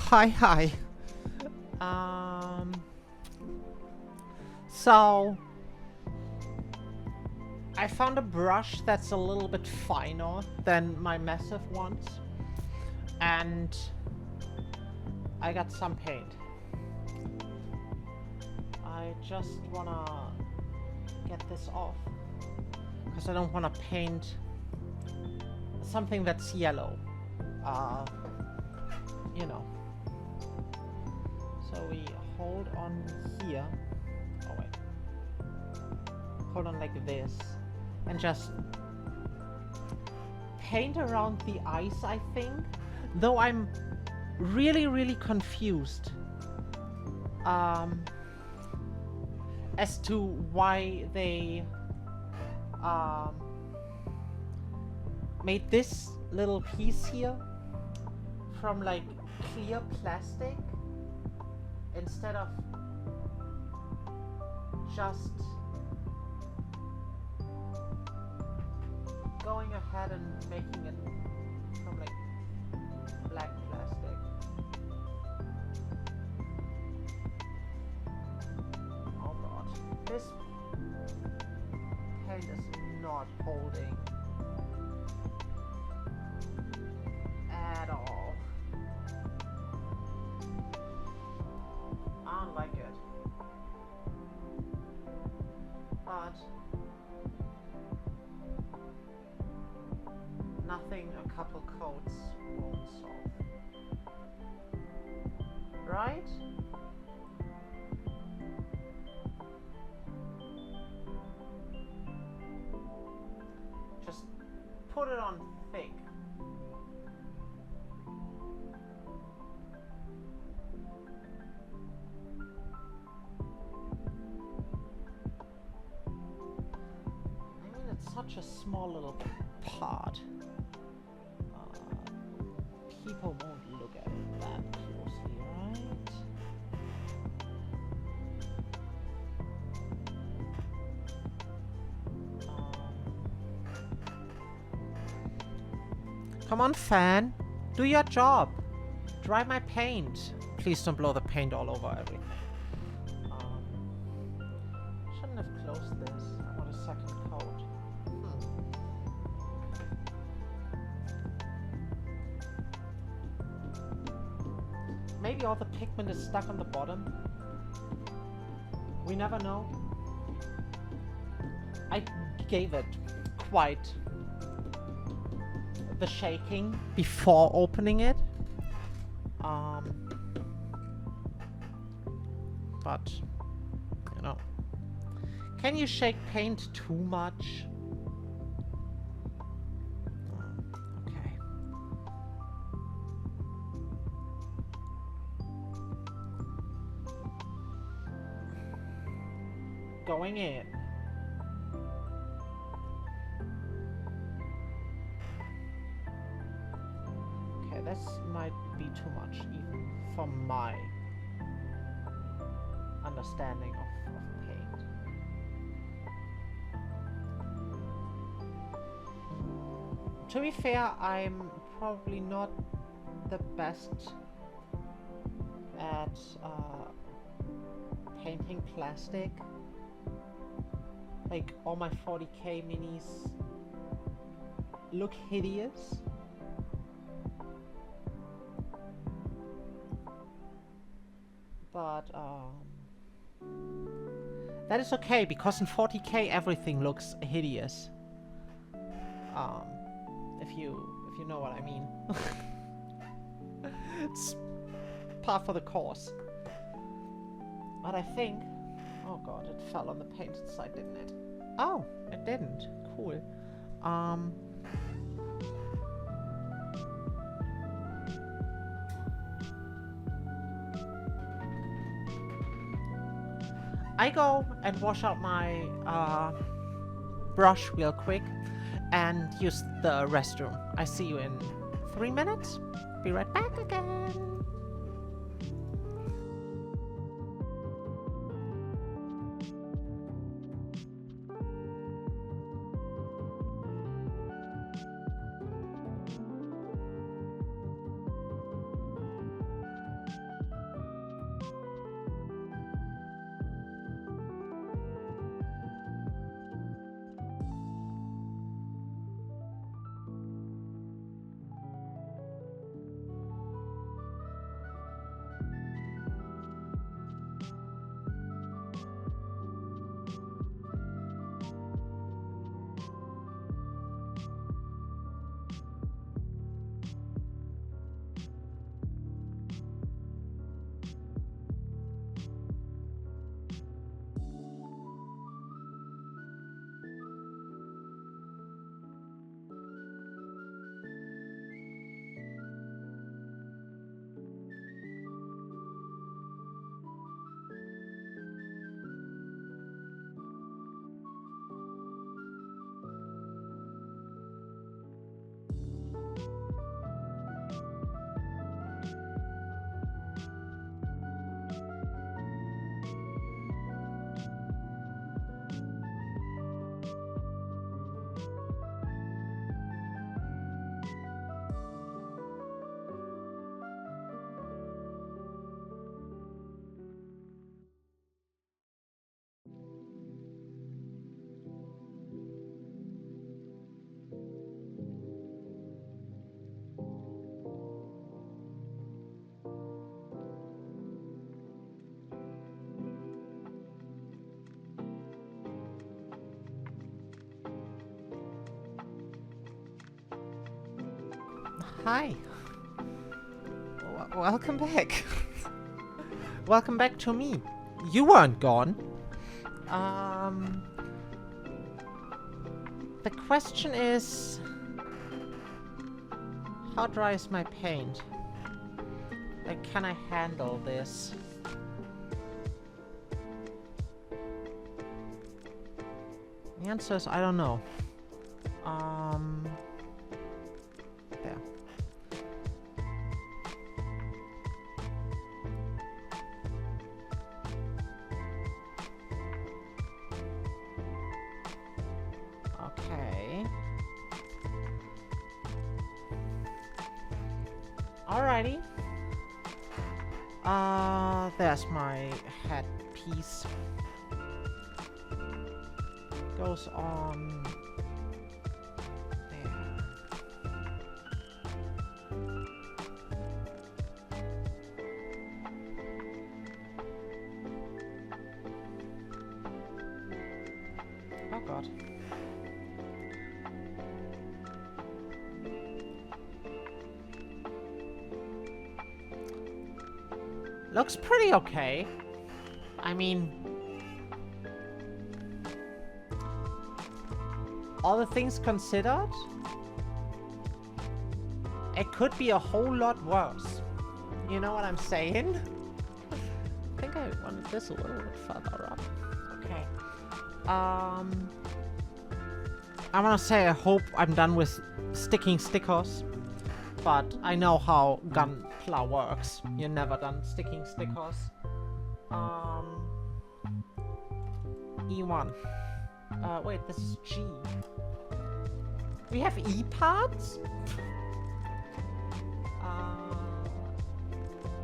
Hi. So I found a brush that's a little bit finer than my massive ones, and I got some paint. I just wanna get this off because I don't wanna paint something that's yellow. You know. So we hold on here. Oh wait. Hold on like this. And just paint around the eyes, I think. Though I'm really confused. As to why they made this little piece here from like clear plastic instead of just going ahead and making it from like black plastic. Oh god, this paint is not holding at all. I don't like it. But nothing a couple coats won't solve. Right? Just put it on thick. Such a small little part. People won't look at it that closely, right? Come on, fan. Do your job. Dry my paint. Please don't blow the paint all over everything. Shouldn't have closed this. I want a second coat. Maybe all the pigment is stuck on the bottom. We never know. I gave it quite the shaking before opening it. But, you know. Can you shake paint too much? Okay. Going in. Okay, this might be too much even for my understanding of paint. To be fair, I'm probably not the best at painting plastic. Like, all my 40k minis look hideous. But, that is okay, because in 40k everything looks hideous. If you know what I mean. It's par for the course. But I think... Oh god, it fell on the painted side, didn't it? Oh, it didn't. Cool. I go and wash out my brush real quick and use the restroom. I see you in 3 minutes. Be right back again. Hi. Welcome back. Welcome back to me. You weren't gone. The question is, how dry is my paint? Like, can I handle this? The answer is, I don't know. There. Okay. Alrighty. There's my headpiece. Goes on there. Oh god. Looks pretty okay. I mean, all the things considered, it could be a whole lot worse. You know what I'm saying? I think I wanted this a little bit further up. Okay. I want to say I hope I'm done with sticking stickers, but I know how Gunpla works. You're never done sticking stickers. E1. Wait, this is G. We have E parts?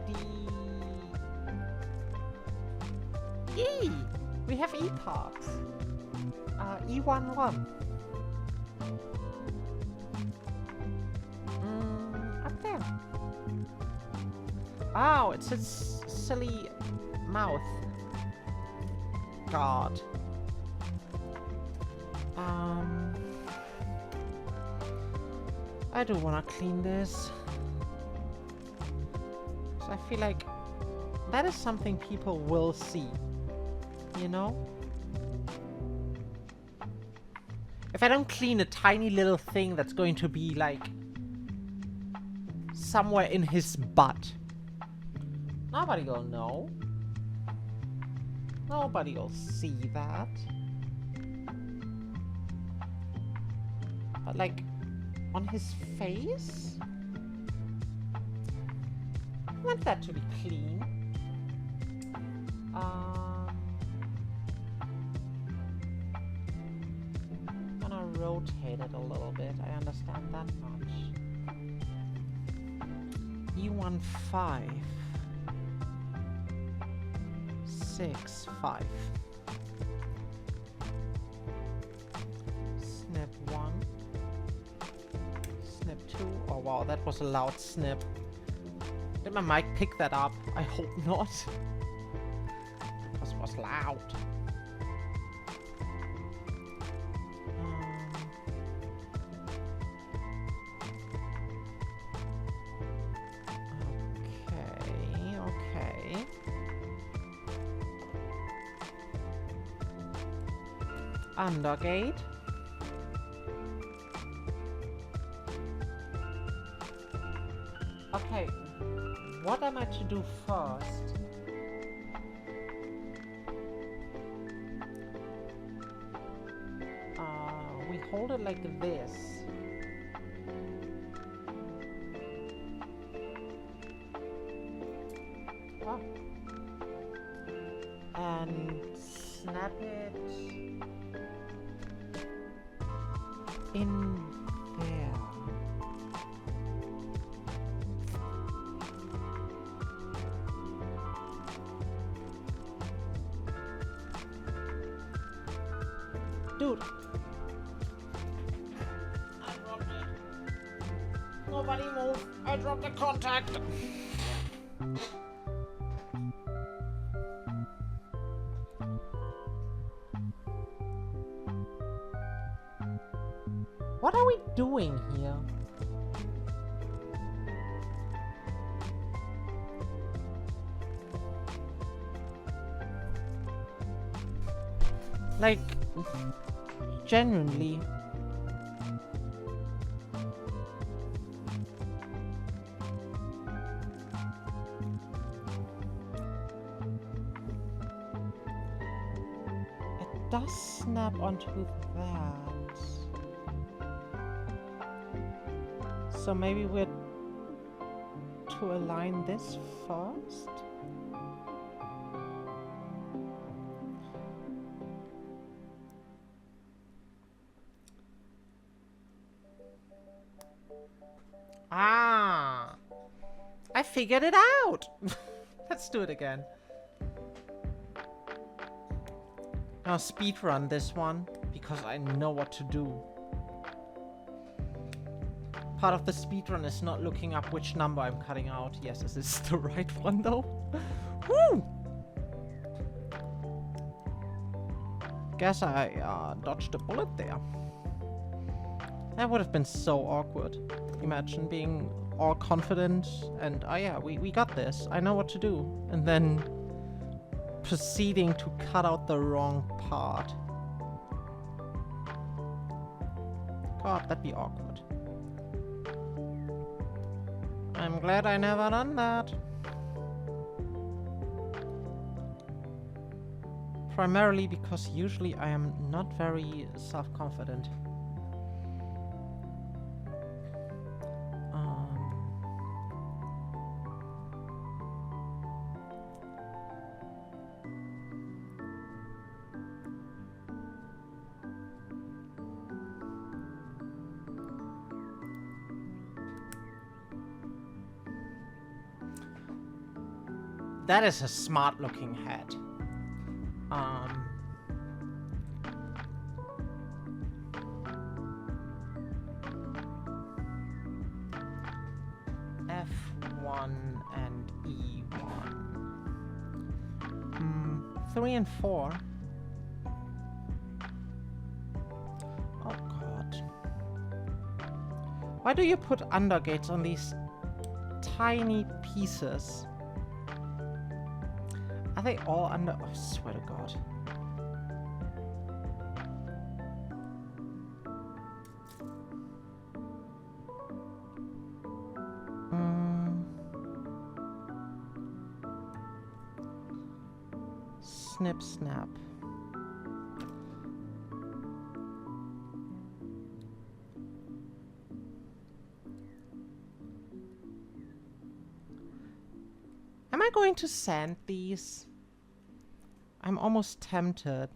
D. E! We have E parts. E11. Up there. Oh, it's its silly mouth. God. I do want to clean this. So I feel like that is something people will see. You know? If I don't clean a tiny little thing that's going to be like somewhere in his butt, nobody will know. Nobody will see that. But like, on his face? I want that to be clean. Gonna rotate it a little bit, I understand that much. E15. 6, 5. Snip 1. Snip 2. Oh wow, that was a loud snip. Did my mic pick that up? I hope not. Because it was loud. Okay. Undergate. Okay, what am I to do first? We hold it like this. Oh. And snap it in there. Dude. I dropped it. Nobody move. I dropped the contact. What are we doing here? Like, genuinely. It does snap onto that. So maybe we're to align this first? Ah! I figured it out! Let's do it again. Now speedrun this one, because I know what to do. Part of the speedrun is not looking up which number I'm cutting out. Yes, is this the right one though? Woo! Guess I dodged a bullet there. That would have been so awkward. Imagine being all confident and, oh yeah, we got this. I know what to do. And then proceeding to cut out the wrong part. God, that'd be awkward. I'm glad I never done that. Primarily because usually I am not very self-confident. That is a smart looking head. F1 and E1. 3 and 4. Oh god. Why do you put undergates on these tiny pieces? Are they all under? Oh, I swear to God. Snip, snap. Am I going to sand these? I'm almost tempted,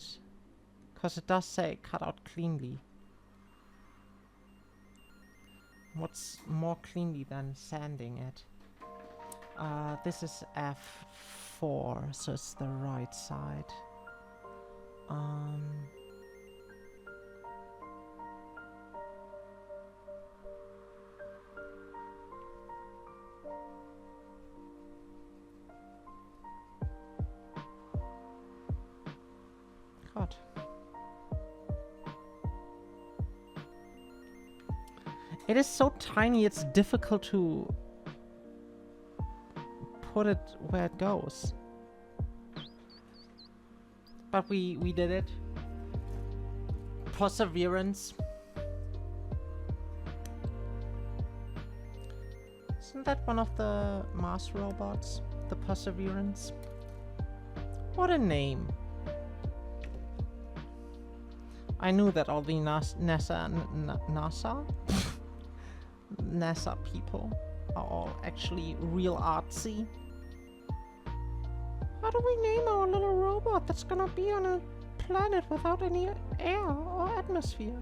because it does say cut out cleanly. What's more cleanly than sanding it? This is F4, so it's the right side. God. It is so tiny, it's difficult to put it where it goes. But we did it. Perseverance. Isn't that one of the Mars robots? The Perseverance? What a name. I knew that all the NASA people are all actually real artsy. How do we name our little robot that's gonna be on a planet without any air or atmosphere?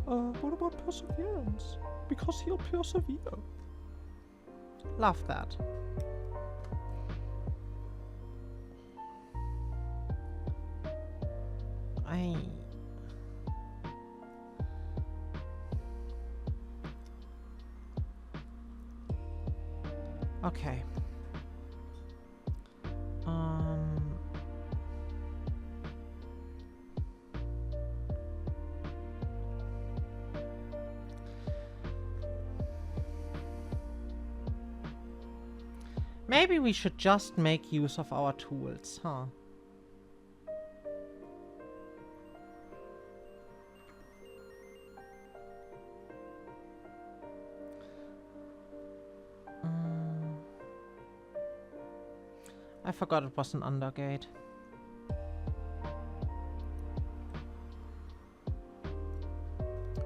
What about Perseverance? Because he'll persevere. Love that. Okay. Maybe we should just make use of our tools, huh? I forgot it was an undergate.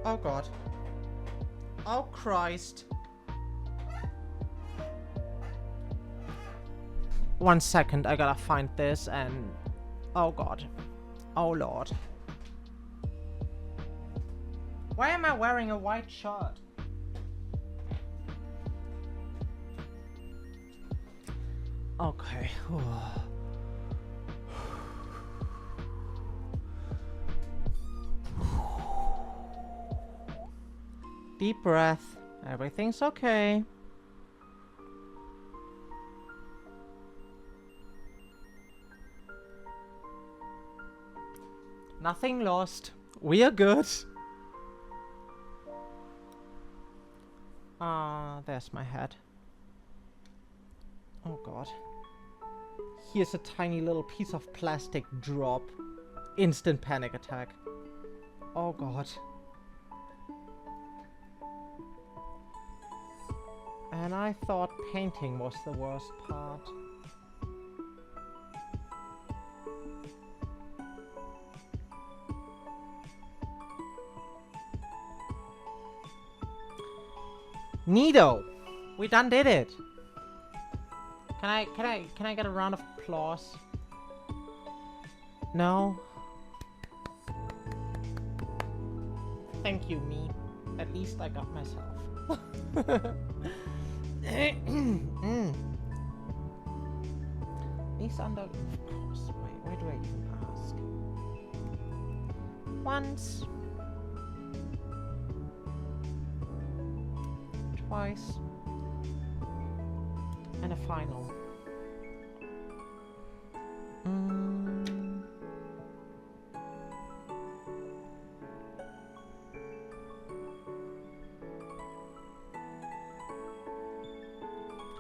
Oh god. Oh Christ. 1 second, I gotta find this and... Oh god. Oh lord. Why am I wearing a white shirt? Okay. Deep breath. Everything's okay. Nothing lost. We are good. There's my head. Oh god. Here's a tiny little piece of plastic drop. Instant panic attack. Oh god. And I thought painting was the worst part. Neato! We done did it! Can I get a round of applause? No? Thank you, me. At least I got myself. These under... Of course. Wait, where do I even ask? Once. Twice. And a final.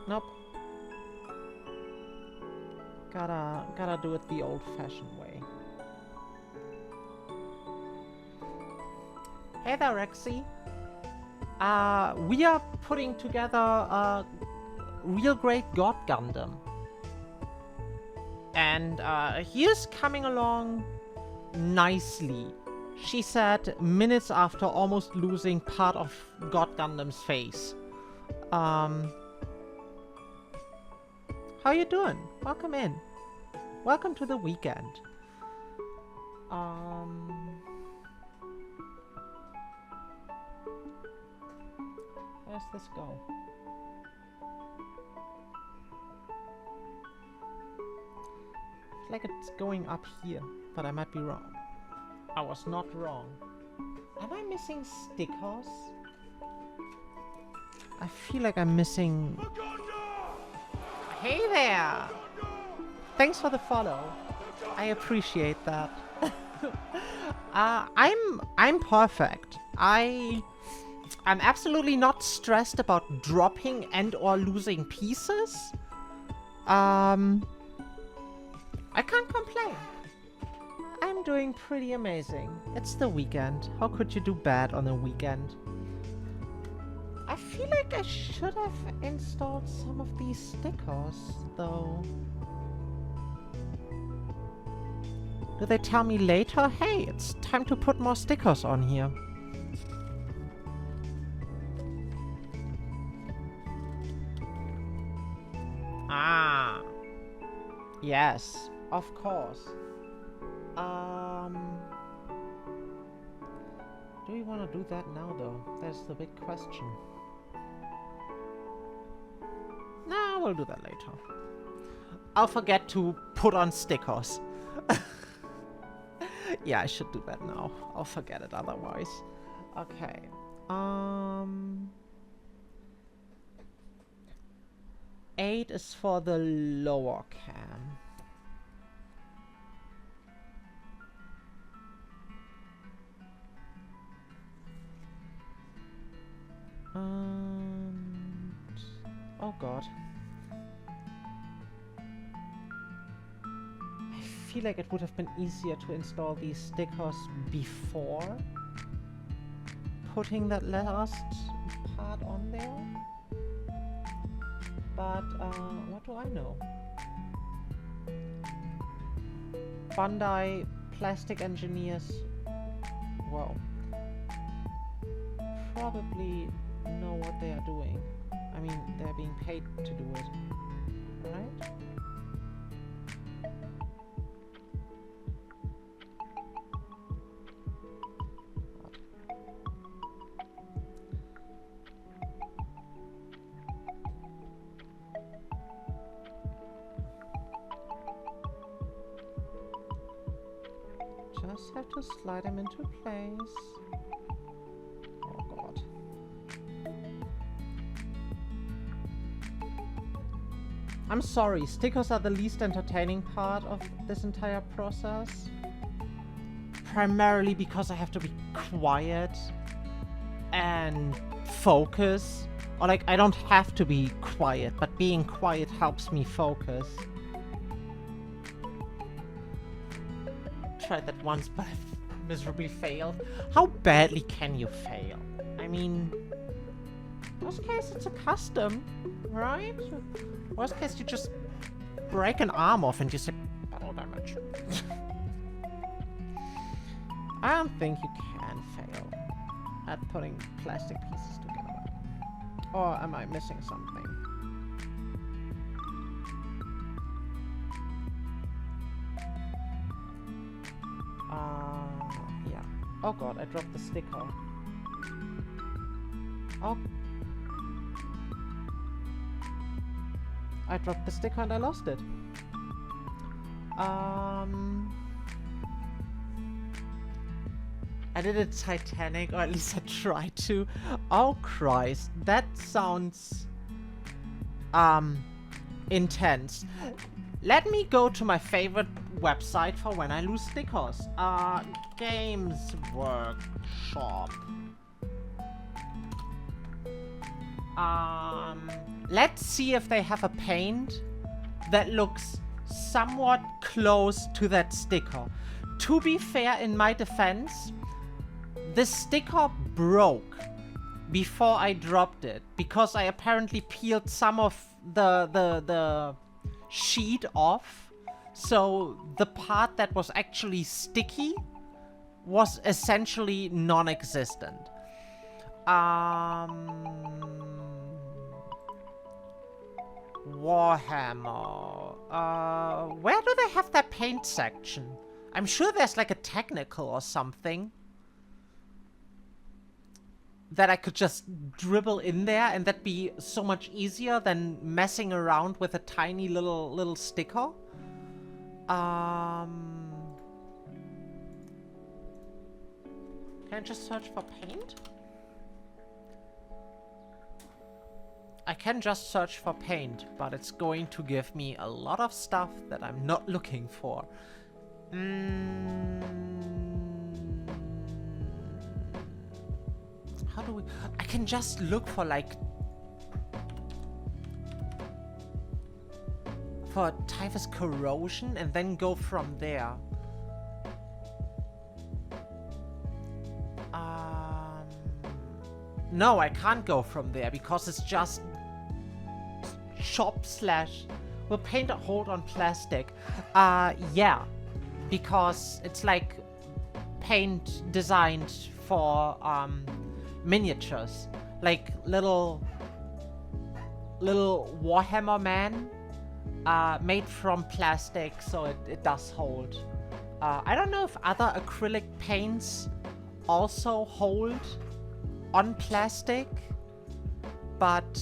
Nope. Gotta do it the old-fashioned way. Hey there, Rexy. We are putting together a real great God Gundam. And he is coming along nicely. She said minutes after almost losing part of God Gundam's face. How you doing? Welcome in. Welcome to the weekend. Where's this go? It's like it's going up here, but I might be wrong. I was not wrong. Am I missing stickers? I feel like I'm missing... Hey there! Thanks for the follow. I appreciate that. I'm perfect. I'm absolutely not stressed about dropping and or losing pieces. I can't complain. I'm doing pretty amazing. It's the weekend. How could you do bad on a weekend? I feel like I should have installed some of these stickers, though. Do they tell me later, hey, it's time to put more stickers on here? Ah. Yes, of course. Do we want to do that now, though? That's the big question. Nah, we'll do that later. I'll forget to put on stickers. Yeah, I should do that now. I'll forget it otherwise. Okay. 8 is for the lower cam. Oh god. I feel like it would have been easier to install these stickers before putting that last part on there. But, what do I know? Bandai plastic engineers, well, probably know what they are doing. I mean, they're being paid to do it, right? Just have to slide them into place. Oh god. I'm sorry, stickers are the least entertaining part of this entire process. Primarily because I have to be quiet and focus. Or like, I don't have to be quiet, but being quiet helps me focus. Tried that once, but I miserably failed. How badly can you fail? I mean, worst case it's a custom, right? Worst case you just break an arm off and just say battle damage. I don't think you can fail at putting plastic pieces together. Or am I missing something? Yeah. Oh god, I dropped the sticker. Oh. I dropped the sticker and I lost it. I did it Titanic, or at least I tried to. Oh Christ, that sounds intense. Let me go to my favorite website for when I lose stickers. Games Workshop. Let's see if they have a paint that looks somewhat close to that sticker. To be fair, in my defense, the sticker broke before I dropped it because I apparently peeled some of the sheet off, so the part that was actually sticky was essentially non-existent. Warhammer. Where do they have their paint section? I'm sure there's like a technical or something that I could just dribble in there, and that'd be so much easier than messing around with a tiny little sticker. Can I just search for paint? I can just search for paint, but it's going to give me a lot of stuff that I'm not looking for. How do we... I can just look for, like... for typhus corrosion and then go from there. No, I can't go from there because it's just... shop slash... will paint a hold on plastic. Yeah. Because it's like paint designed for, miniatures, like little Warhammer man, made from plastic, so it does hold. I don't know if other acrylic paints also hold on plastic, but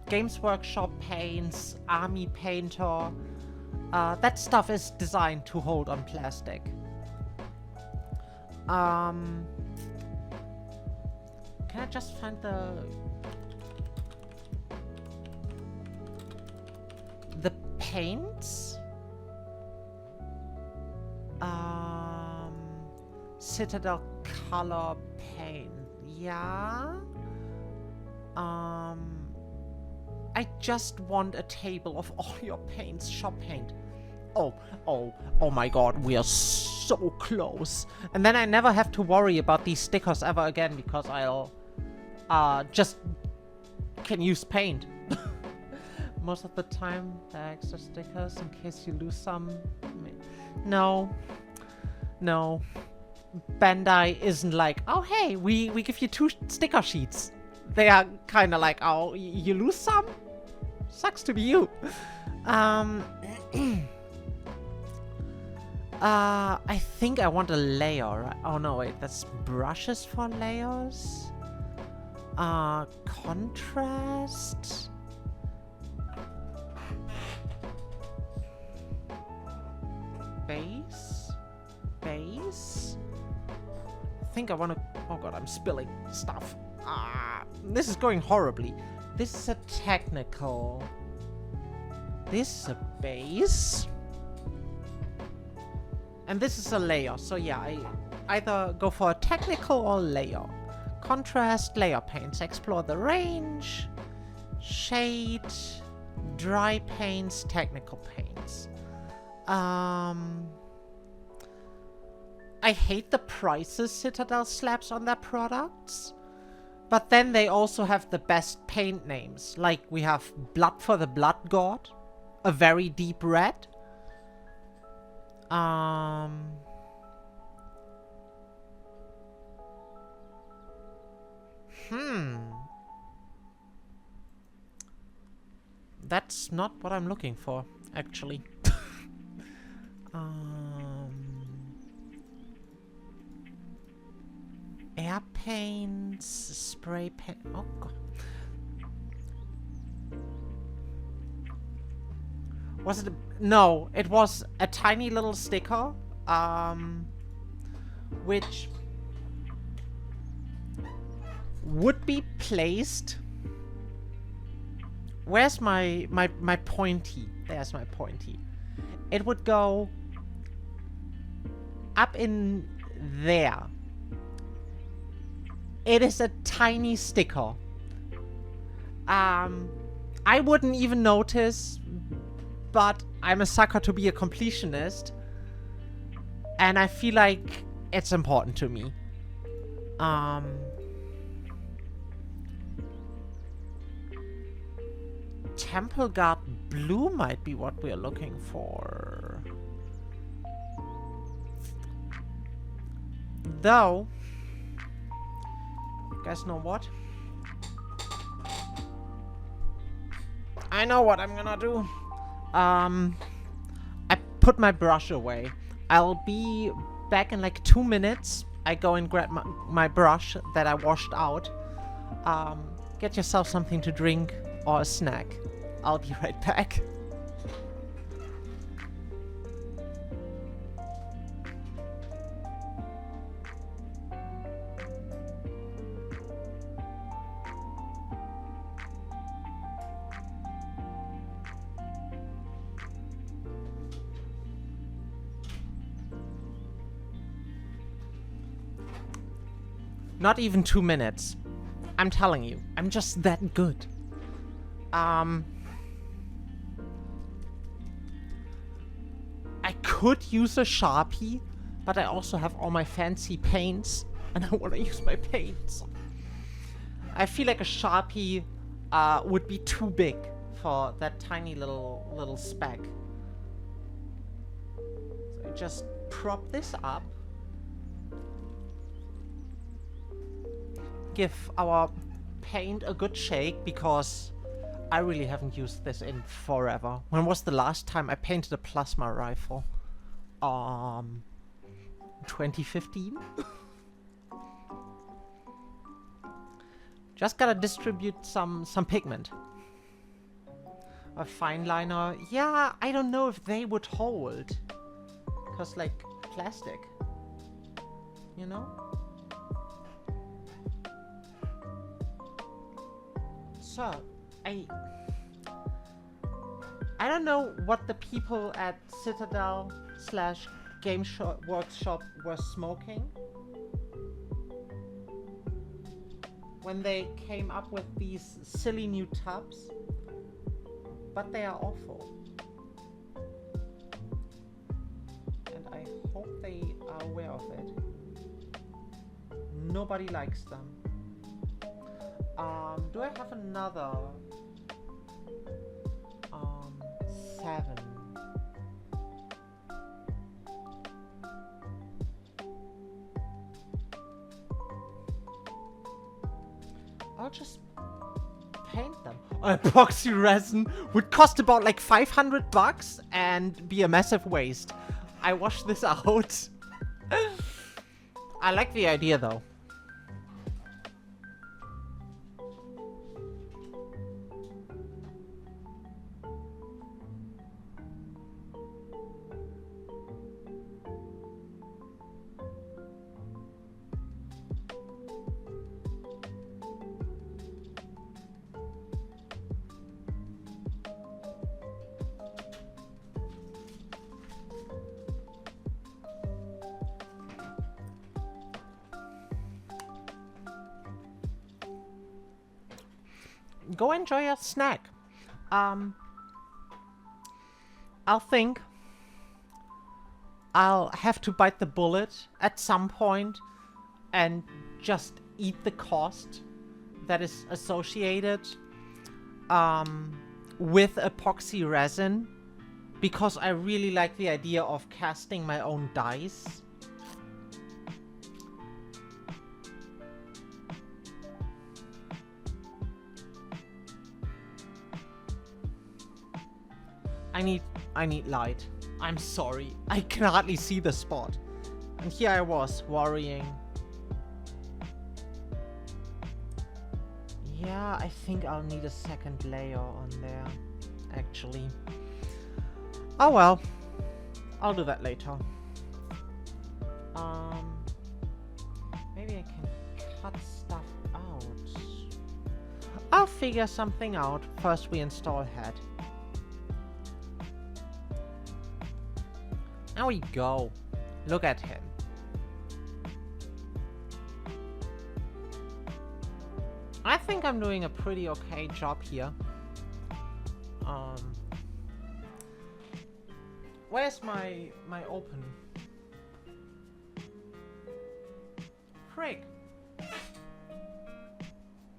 Games Workshop paints, Army Painter, that stuff is designed to hold on plastic. Can I just find the paints? Citadel color paint. Yeah. I just want a table of all your paints. Shop paint. Oh my god, we are so close. And then I never have to worry about these stickers ever again because I'll just can use paint. most of the time. The extra stickers in case you lose some. No. No. Bandai isn't like, oh hey, we give you 2 sticker sheets. They are kind of like, oh, you lose some? Sucks to be you. I think I want a layer. Oh no, wait, that's brushes for layers. Contrast. Base. Base. I think I want to... Oh god, I'm spilling stuff. This is going horribly. This is a technical. This is a base. And this is a layer. So yeah, I either go for a technical or layer. Contrast, layer paints. Explore the range. Shade. Dry paints, technical paints. I hate the prices Citadel slaps on their products. But then they also have the best paint names. Like we have Blood for the Blood God. A very deep red. That's not what I'm looking for, actually. Air paints, spray paint. Oh god. Was it no, it was a tiny little sticker, which would be placed. Where's my pointy? There's my pointy. It would go up in there. It is a tiny sticker. I wouldn't even notice, but I'm a sucker to be a completionist. And I feel like it's important to me. Temple Guard Blue might be what we're looking for. Though, you guys know what? I know what I'm gonna do. I put my brush away. I'll be back in like 2 minutes. I go and grab my brush that I washed out. Get yourself something to drink or a snack. I'll be right back. Not even 2 minutes. I'm telling you, I'm just that good. I could use a Sharpie, but I also have all my fancy paints, and I want to use my paints. I feel like a Sharpie would be too big for that tiny little speck. So I just prop this up. Give our paint a good shake, because I really haven't used this in forever. When was the last time I painted a plasma rifle? 2015? Just gotta distribute some pigment. A fine liner. Yeah, I don't know if they would hold. Cause like plastic. You know? So, I don't know what the people at Citadel / Game Workshop were smoking when they came up with these silly new tubs, but they are awful. And I hope they are aware of it. Nobody likes them. Do I have another? 7. I'll just paint them. Epoxy resin would cost about like $500 and be a massive waste. I wash this out. I like the idea though. Go enjoy your snack. I'll think. I'll have to bite the bullet at some point and just eat the cost that is associated with epoxy resin, because I really like the idea of casting my own dice. I need light. I'm sorry. I can hardly see the spot. And here I was, worrying. Yeah, I think I'll need a second layer on there, actually. Oh well. I'll do that later. Maybe I can cut stuff out. I'll figure something out. First we install head. There we go. Look at him. I think I'm doing a pretty okay job here. Where's my open? Frick.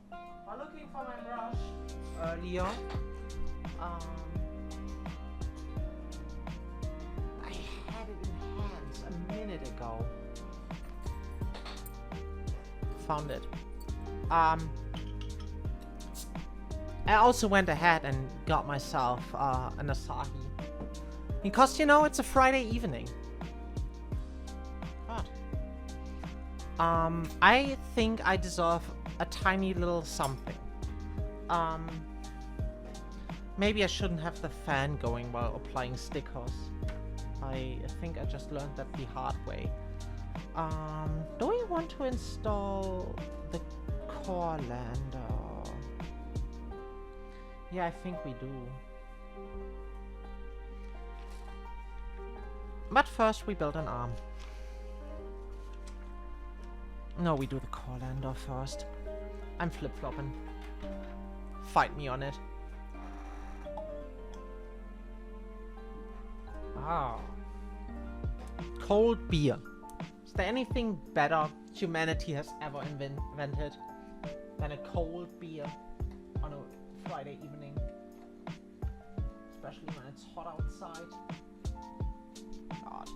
While looking for my brush earlier, a minute ago. Found it. I also went ahead and got myself an Asahi. Because, you know, it's a Friday evening. God. I think I deserve a tiny little something. Maybe I shouldn't have the fan going while applying stickers. I think I just learned that the hard way. Do we want to install the core lander? Yeah, I think we do. But first we build an arm. No, we do the core lander first. I'm flip-flopping. Fight me on it. Ah. Cold beer. Is there anything better humanity has ever invented than a cold beer on a Friday evening? Especially when it's hot outside. God.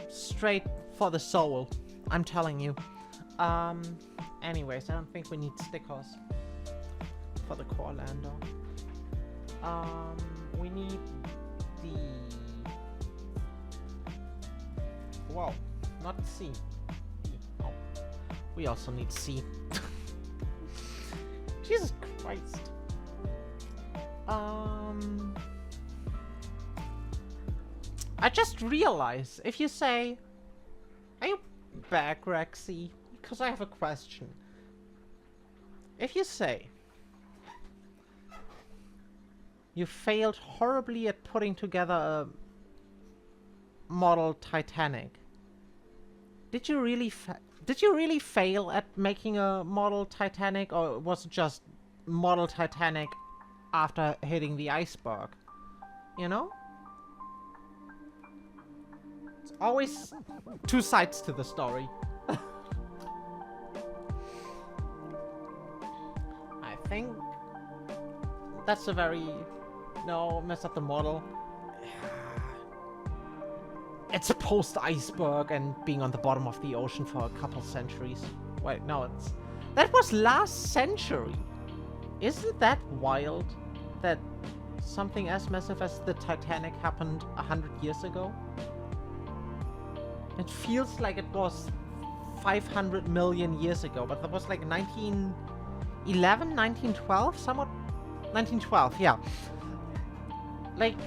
Straight for the soul, I'm telling you. Anyways, I don't think we need stickers for the core lander. We need the... Whoa, not C. Oh, we also need C. Jesus Christ. I just realized, if you say, are you back, Rexy? Because I have a question. If you say, you failed horribly at putting together a model Titanic, did you really fail at making a model Titanic, or was it just model Titanic after hitting the iceberg? You know? It's always two sides to the story. I think that's a very No, mess up the model. It's a post-iceberg and being on the bottom of the ocean for a couple centuries. Wait, no, it's... That was last century! Isn't that wild? That something as massive as the Titanic happened 100 years ago? It feels like it was 500 million years ago, but that was like 1911, 1912, somewhat? 1912, yeah. Like,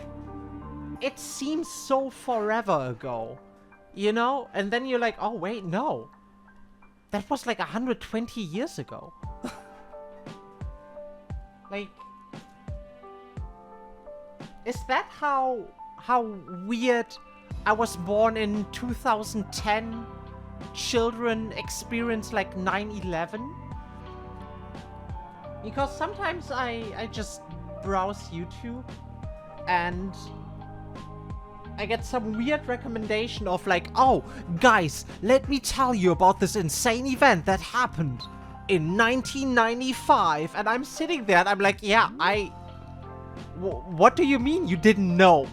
it seems so forever ago, you know? And then you're like, oh wait, no. That was like 120 years ago. Like, is that how weird I was born in 2010? Children experience like 9/11? Because sometimes I just browse YouTube and I get some weird recommendation of like, oh, guys, let me tell you about this insane event that happened in 1995. And I'm sitting there and I'm like, yeah, what do you mean you didn't know?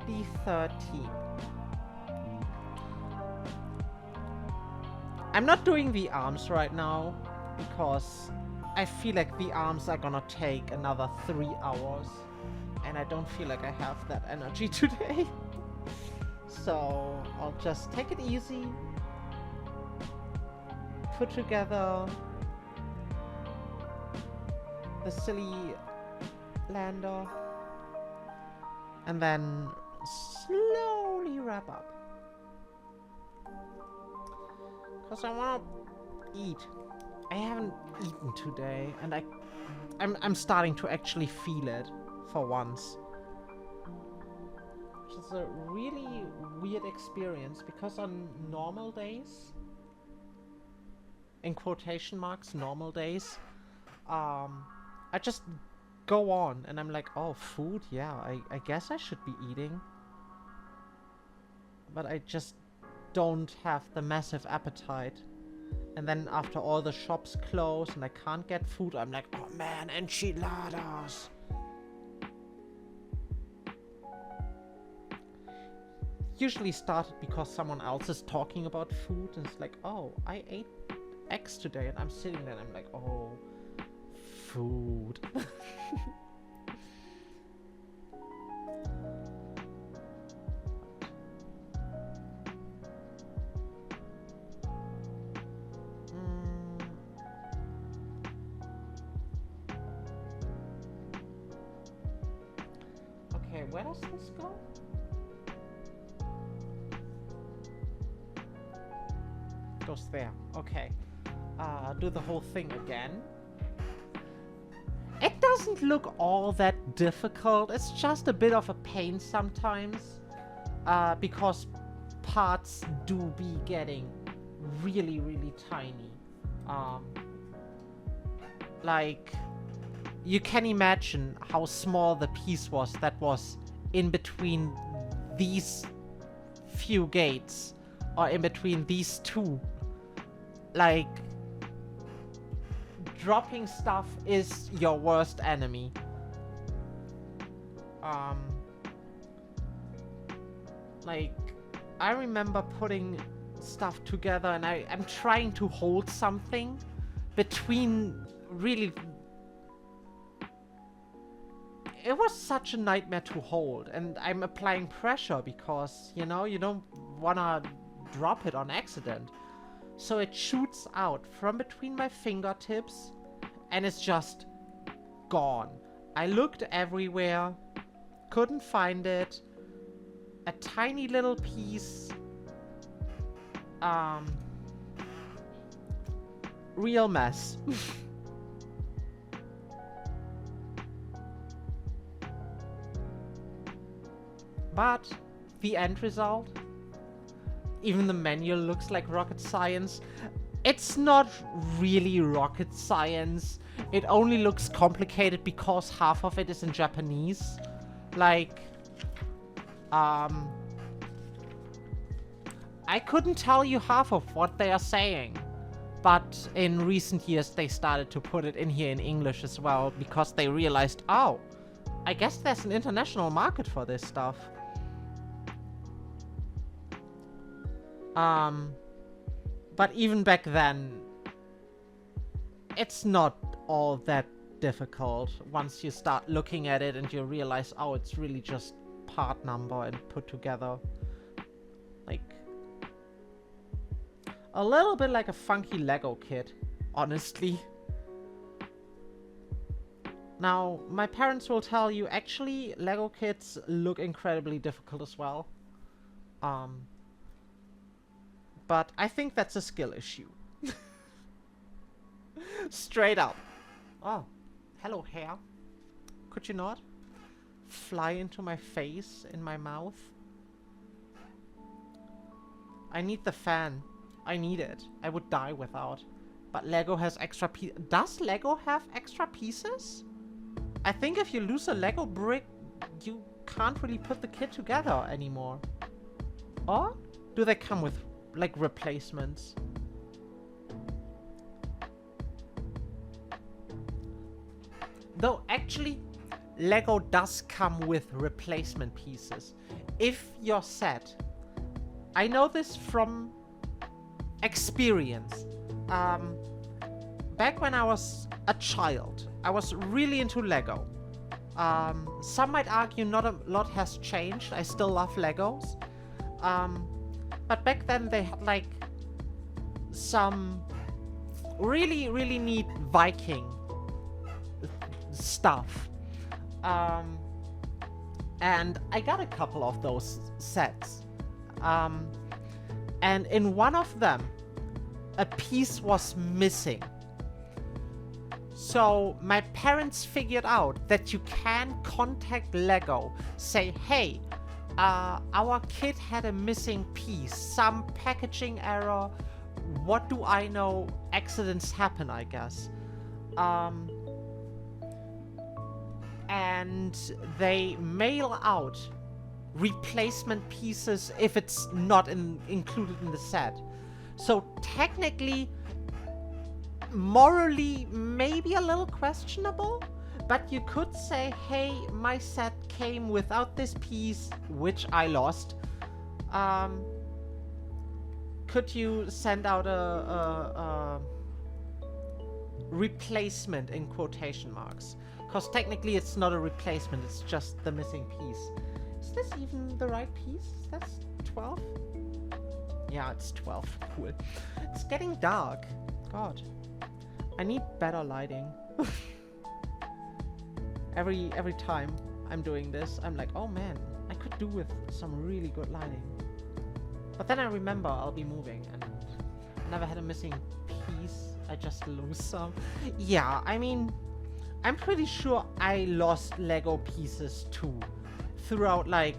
B13. I'm not doing the arms right now because I feel like the arms are gonna take another 3 hours and I don't feel like I have that energy today. So I'll just take it easy, put together the silly lander, and then slowly wrap up. Cause I wanna eat. I haven't eaten today, and I'm starting to actually feel it for once. Which is a really weird experience, because on normal days, in quotation marks, normal days, I just go on and I'm like, oh, food, yeah, I guess I should be eating. But I just don't have the massive appetite. And then after all the shops close and I can't get food, I'm like, oh man, enchiladas! Usually started because someone else is talking about food and it's like, oh, I ate eggs today, and I'm sitting there and I'm like, oh, food. Okay, where does this go? Goes there. Okay. Do the whole thing again. It doesn't look all that difficult. It's just a bit of a pain sometimes. Because parts do be getting really, really tiny. Like, you can imagine how small the piece was that was in between these few gates. Or in between these two. Like, dropping stuff is your worst enemy. Like, I remember putting stuff together and I'm trying to hold something between really... It was such a nightmare to hold, and I'm applying pressure because, you know, you don't wanna drop it on accident. So it shoots out from between my fingertips and it's just gone. I looked everywhere, couldn't find it. A tiny little piece. Real mess. But the end result, even the manual looks like rocket science. It's not really rocket science. It only looks complicated because half of it is in Japanese. Like, I couldn't tell you half of what they are saying. But in recent years, they started to put it in here in English as well, because they realized, oh, I guess there's an international market for this stuff. But even back then, it's not all that difficult once you start looking at it and you realize, oh, it's really just part number and put together. Like, a little bit like a funky Lego kit, honestly. Now, my parents will tell you, actually, Lego kits look incredibly difficult as well. But I think that's a skill issue. Straight up. Oh, hello, hair. Could you not fly into my face, in my mouth? I need the fan. I need it. I would die without. But Lego has extra pieces. Does Lego have extra pieces? I think if you lose a Lego brick, you can't really put the kit together anymore. Or do they come with, like, replacements? Though, actually, Lego does come with replacement pieces. If your set... I know this from experience. Back when I was a child, I was really into Lego. Some might argue not a lot has changed. I still love Legos. But back then they had like some really, really neat Viking stuff. And I got a couple of those sets. And in one of them, a piece was missing. So my parents figured out that you can contact Lego, say, hey, our kit had a missing piece, some packaging error, what do I know, accidents happen, I guess. And they mail out replacement pieces if it's not included in the set. So technically, morally, maybe a little questionable, but you could say, hey, my set came without this piece, which I lost. Could you send out a replacement in quotation marks? Because technically it's not a replacement, it's just the missing piece. Is this even the right piece? That's 12? Yeah, it's 12. Cool. It's getting dark. God. I need better lighting. Every time I'm doing this, I'm like, oh man, I could do with some really good lighting. But then I remember I'll be moving and I never had a missing piece. I just lose some. Yeah, I mean, I'm pretty sure I lost Lego pieces too. Throughout, like,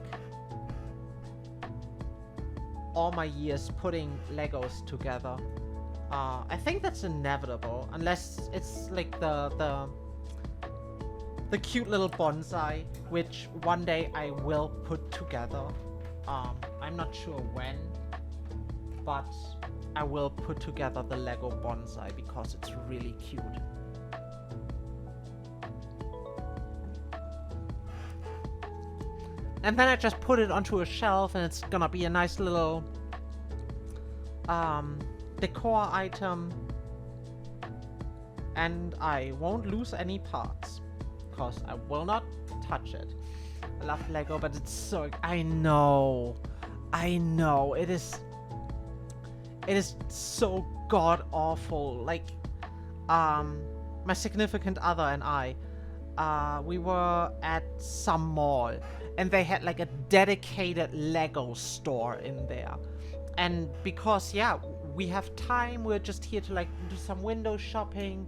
all my years putting Legos together. I think that's inevitable, unless it's like the cute little bonsai, which one day I will put together. I'm not sure when, but I will put together the Lego bonsai because it's really cute. And then I just put it onto a shelf and it's gonna be a nice little decor item. And I won't lose any parts, because I will not touch it. I love Lego, but it's so... I know. It is so god-awful. Like, my significant other and I, we were at some mall. And they had like a dedicated Lego store in there. And because, yeah, we have time, we're just here to like do some window shopping.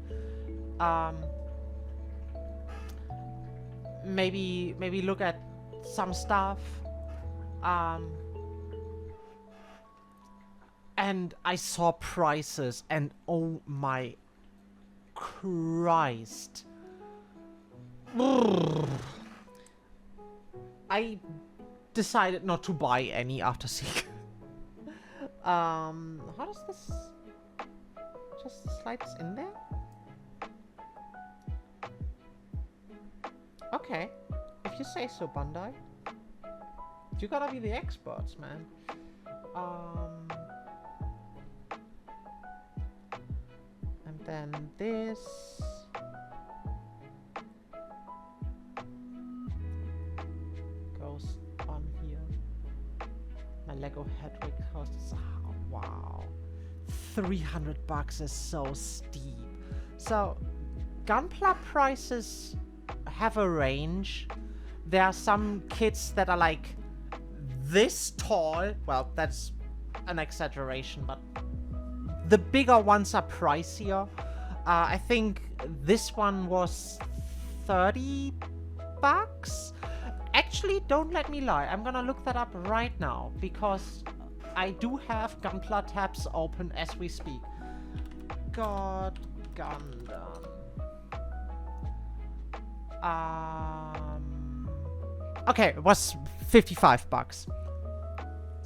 Maybe look at some stuff. And I saw prices and oh my Christ. I decided not to buy any after seeing. How does this just slide this in there? Okay. If you say so, Bandai. You gotta be the experts, man. And then this. Goes on here. My Lego Hedwig cost is, oh, wow. 300 bucks is so steep. So, Gunpla prices have a range. There are some kits that are like this tall. Well, that's an exaggeration, but the bigger ones are pricier. I think this one was 30 bucks. Actually, don't let me lie. I'm gonna look that up right now because I do have Gunpla tabs open as we speak. God, Gundam. Okay, it was 55 bucks.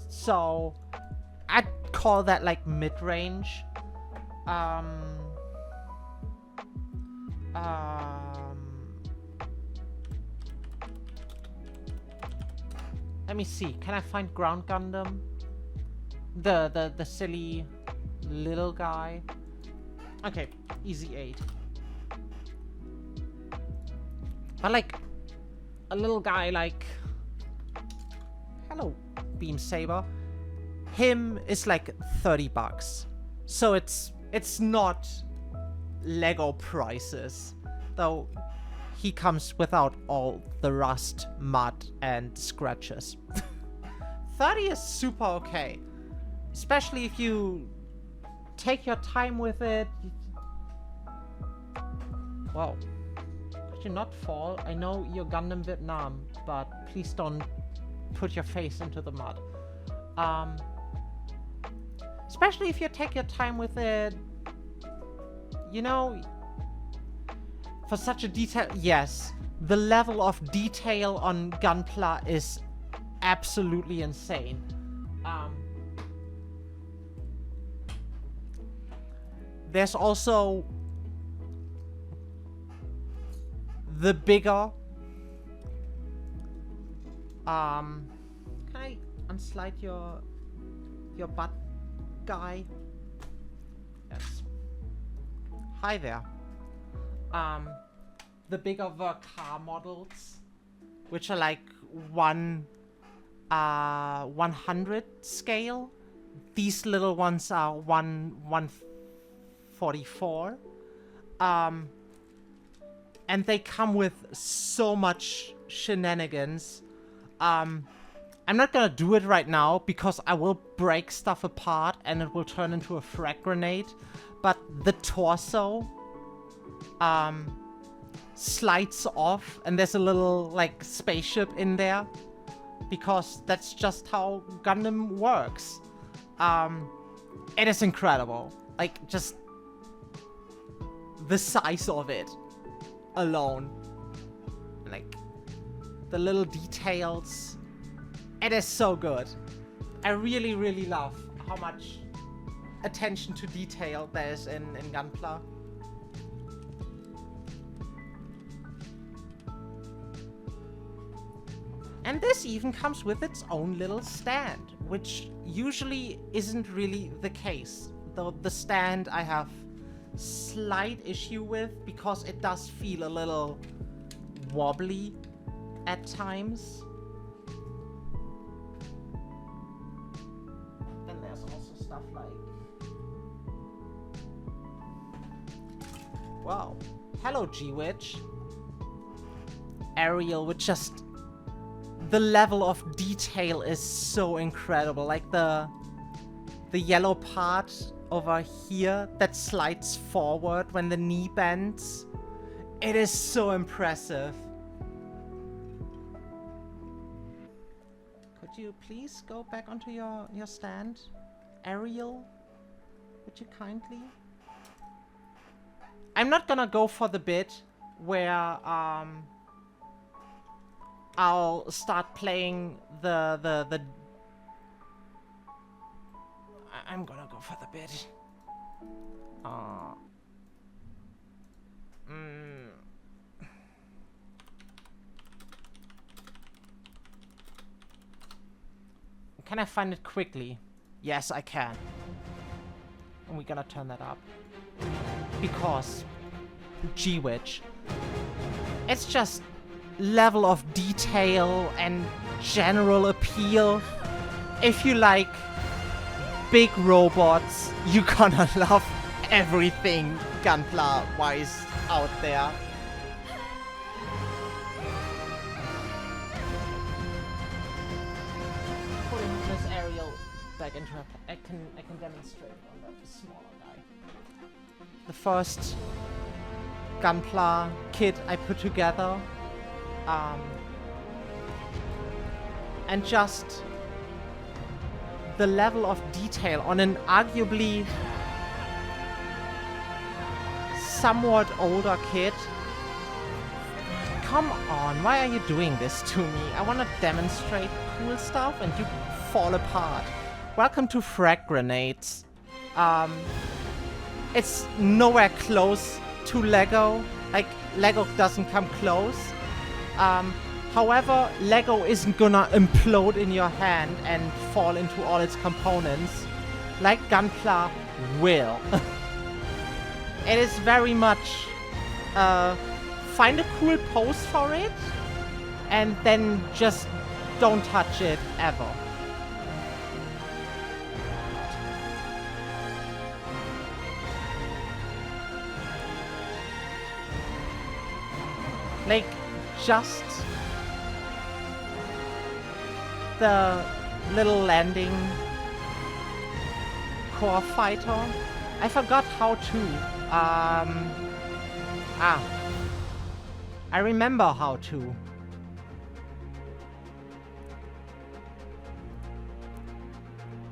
So, I'd call that like mid-range. Let me see. Can I find Ground Gundam? The silly little guy. Okay, easy 8. But like a little guy like, hello, Beam Saber. Him is like 30 bucks. So it's not Lego prices, though he comes without all the rust, mud, and scratches. 30 is super okay. Especially if you take your time with it. Wow. Could you not fall? I know you're Gundam Vietnam, but please don't put your face into the mud. Especially if you take your time with it. You know, for such a detail, yes, the level of detail on Gunpla is absolutely insane. There's also the bigger. Can I unslide your butt, guy? Yes. Hi there. The bigger car models, which are like 100 scale. These little ones are 144. And they come with so much shenanigans. I'm not gonna do it right now because I will break stuff apart and it will turn into a frag grenade. But the torso slides off and there's a little like spaceship in there because that's just how Gundam works. It is incredible. Like, just the size of it alone. Like, the little details. It is so good. I really, really love how much attention to detail there is in Gunpla. And this even comes with its own little stand, which usually isn't really the case. Though the stand I have slight issue with because it does feel a little wobbly at times. Then there's also stuff like... Wow. Hello, G-Witch. Ariel with just... The level of detail is so incredible. Like the yellow part over here that slides forward when the knee bends. It is so impressive. Could you please go back onto your stand? Ariel? Would you kindly? I'm not gonna go for the bit where I'll start playing the I'm gonna go for the bit. Can I find it quickly? Yes, I can. And we're gonna turn that up. Because... G-Witch. It's just level of detail and general appeal. If you like big robots, you're gonna love everything Gunpla-wise out there. Putting this aerial back into her, I can demonstrate on that smaller guy. The first Gunpla kit I put together, and just the level of detail on an arguably somewhat older kit. Come on, why are you doing this to me? I want to demonstrate cool stuff and you fall apart. Welcome to frag grenades. It's nowhere close to Lego. Like, Lego doesn't come close. However, Lego isn't gonna implode in your hand and fall into all its components like Gunpla will. It is very much find a cool pose for it and then just don't touch it ever. Like, just the little landing core fighter. I forgot how to. I remember how to.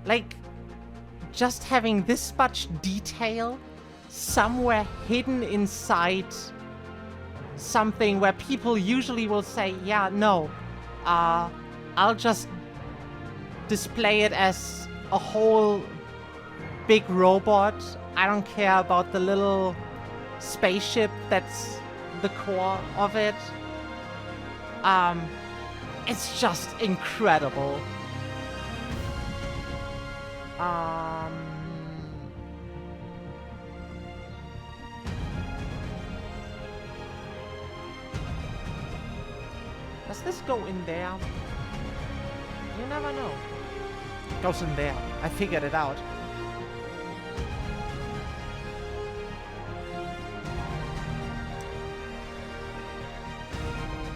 Like, just having this much detail somewhere hidden inside something where people usually will say, yeah, no, I'll just display it as a whole big robot. I don't care about the little spaceship that's the core of it. It's just incredible. Does this go in there? You never know. It goes in there. I figured it out.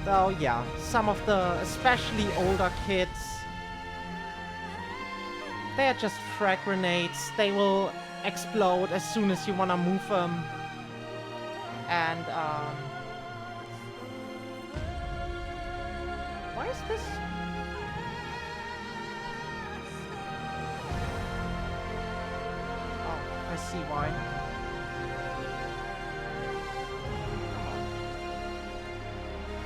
So yeah, some of the especially older kids, they're just frag grenades. They will explode as soon as you wanna move them. And why is this? Oh, I see why.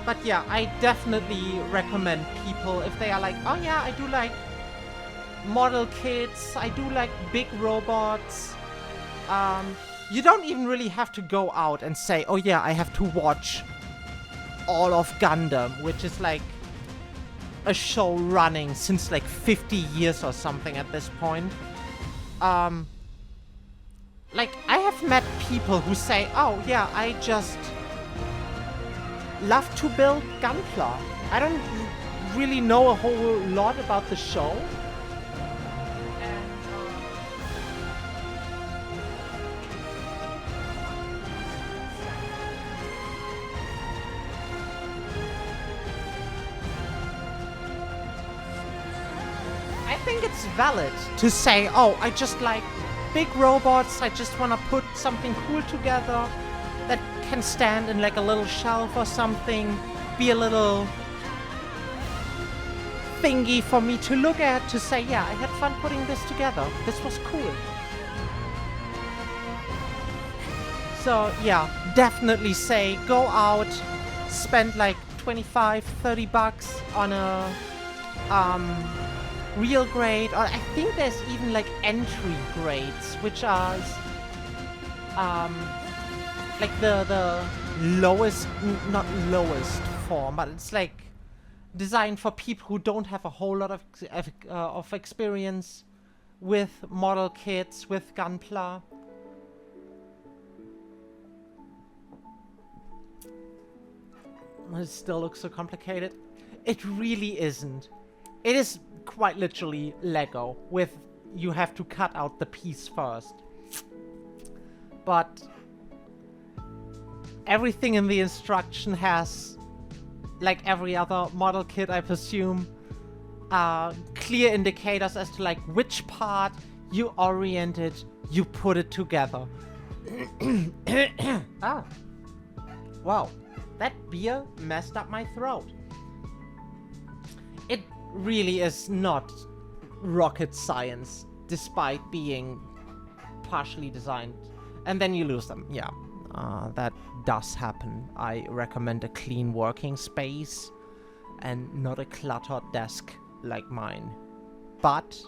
But yeah, I definitely recommend people, if they are like, oh yeah, I do like model kits, I do like big robots. You don't even really have to go out and say, oh yeah, I have to watch all of Gundam, which is like a show running since like 50 years or something at this point. Like, I have met people who say, oh yeah, I just love to build Gunpla. I don't really know a whole lot about the show. I think it's valid to say, oh, I just like big robots, I just want to put something cool together that can stand in like a little shelf or something, be a little thingy for me to look at, to say, yeah, I had fun putting this together. This was cool. So yeah, definitely say, go out, spend like 25, 30 bucks on a real grade, or I think there's even like entry grades, which are um, like the lowest, not lowest form, but it's like designed for people who don't have a whole lot of experience with model kits, with Gunpla. It still looks so complicated. It really isn't. It is quite literally Lego, with you have to cut out the piece first. But everything in the instruction has, like every other model kit, I presume, clear indicators as to like which part you orient it, you put it together. Ah. Wow. That beer messed up my throat. It really is not rocket science, despite being partially designed. And then you lose them. Yeah, that does happen. I recommend a clean working space and not a cluttered desk like mine. But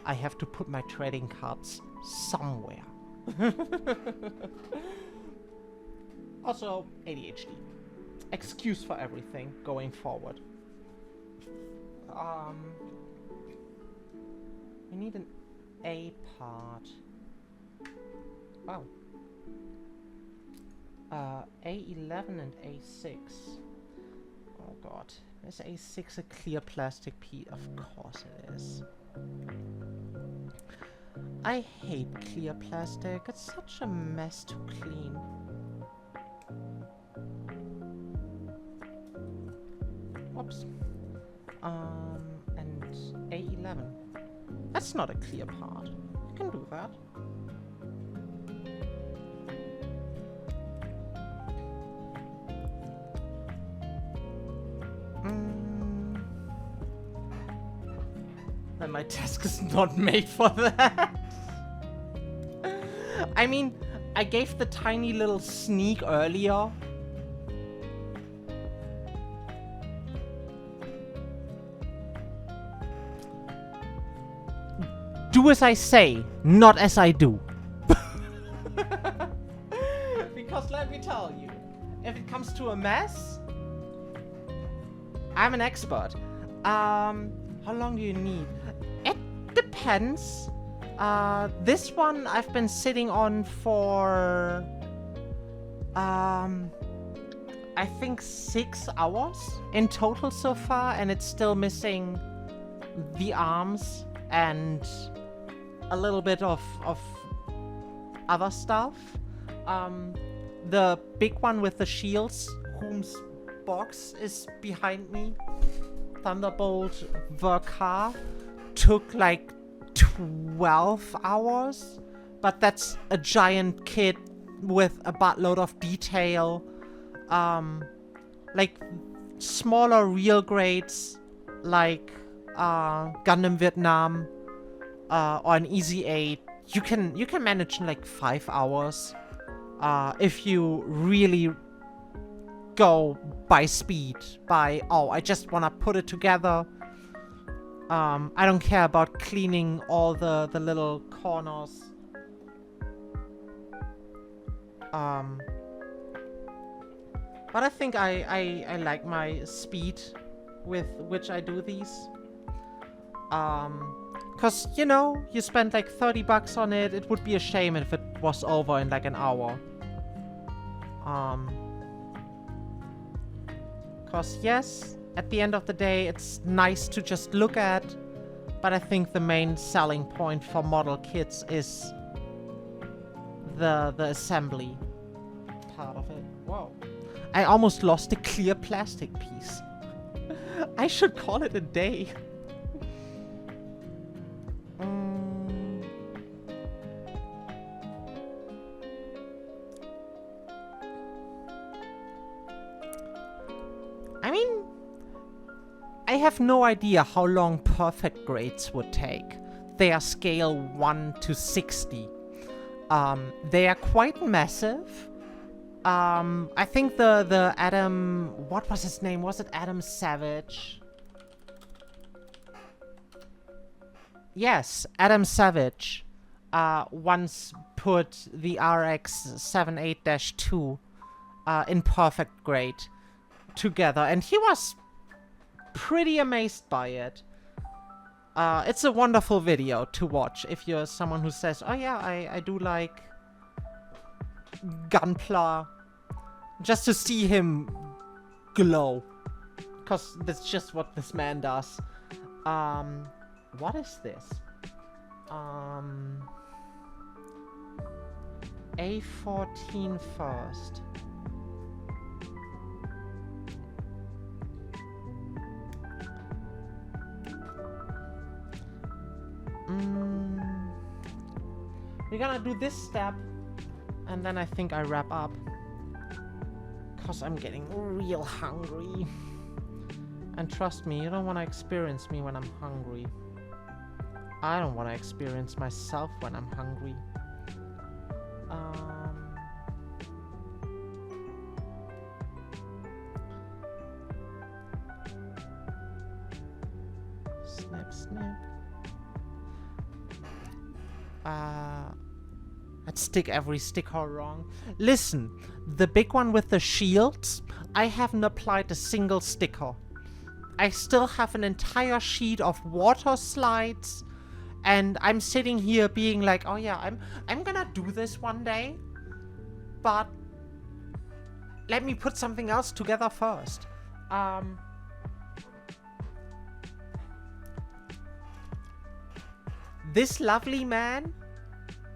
I have to put my trading cards somewhere. Also, ADHD. Excuse for everything going forward. We need an A part. Wow. A11 and A6. Oh god. Is A6 a clear plastic piece? Of course it is. I hate clear plastic. It's such a mess to clean. Whoops. And A11. That's not a clear part. You can do that. And my desk is not made for that. I mean, I gave the tiny little sneak earlier. Do as I say, not as I do. Because let me tell you, if it comes to a mess, I'm an expert. How long do you need? It depends. This one I've been sitting on for, I think 6 hours in total so far, and it's still missing the arms and a little bit of other stuff. The big one with the shields, whose box is behind me, Thunderbolt Verkar, took like 12 hours, but that's a giant kit with a buttload of detail. Like smaller real grades, like Gundam Vietnam or an Easy 8, you can manage in like 5 hours if you really go by speed, by I just want to put it together. I don't care about cleaning all the little corners. But I think I like my speed with which I do these. Cause, you know, you spend like 30 bucks on it. It would be a shame if it was over in like an hour. Cause yes, at the end of the day, it's nice to just look at. But I think the main selling point for model kits is the assembly part of it. Whoa. I almost lost a clear plastic piece. I should call it a day. I mean, I have no idea how long perfect grades would take. They are scale 1 to 60. They are quite massive. I think the Adam... What was his name? Was it Adam Savage? Yes, Adam Savage. once put the RX 78-2 in perfect grade together, and he was pretty amazed by it. It's a wonderful video to watch if you're someone who says, oh yeah, I do like Gunpla, just to see him glow, because that's just what this man does. What is this? A14 first. We're gonna do this step, and then I think I wrap up. Cause I'm getting real hungry. And trust me, you don't want to experience me when I'm hungry. I don't want to experience myself when I'm hungry. Snip, snip. I'd stick every sticker wrong. Listen, the big one with the shields, I haven't applied a single sticker. I still have an entire sheet of water slides, and I'm sitting here being like, oh yeah, I'm gonna do this one day, but let me put something else together first. This lovely man,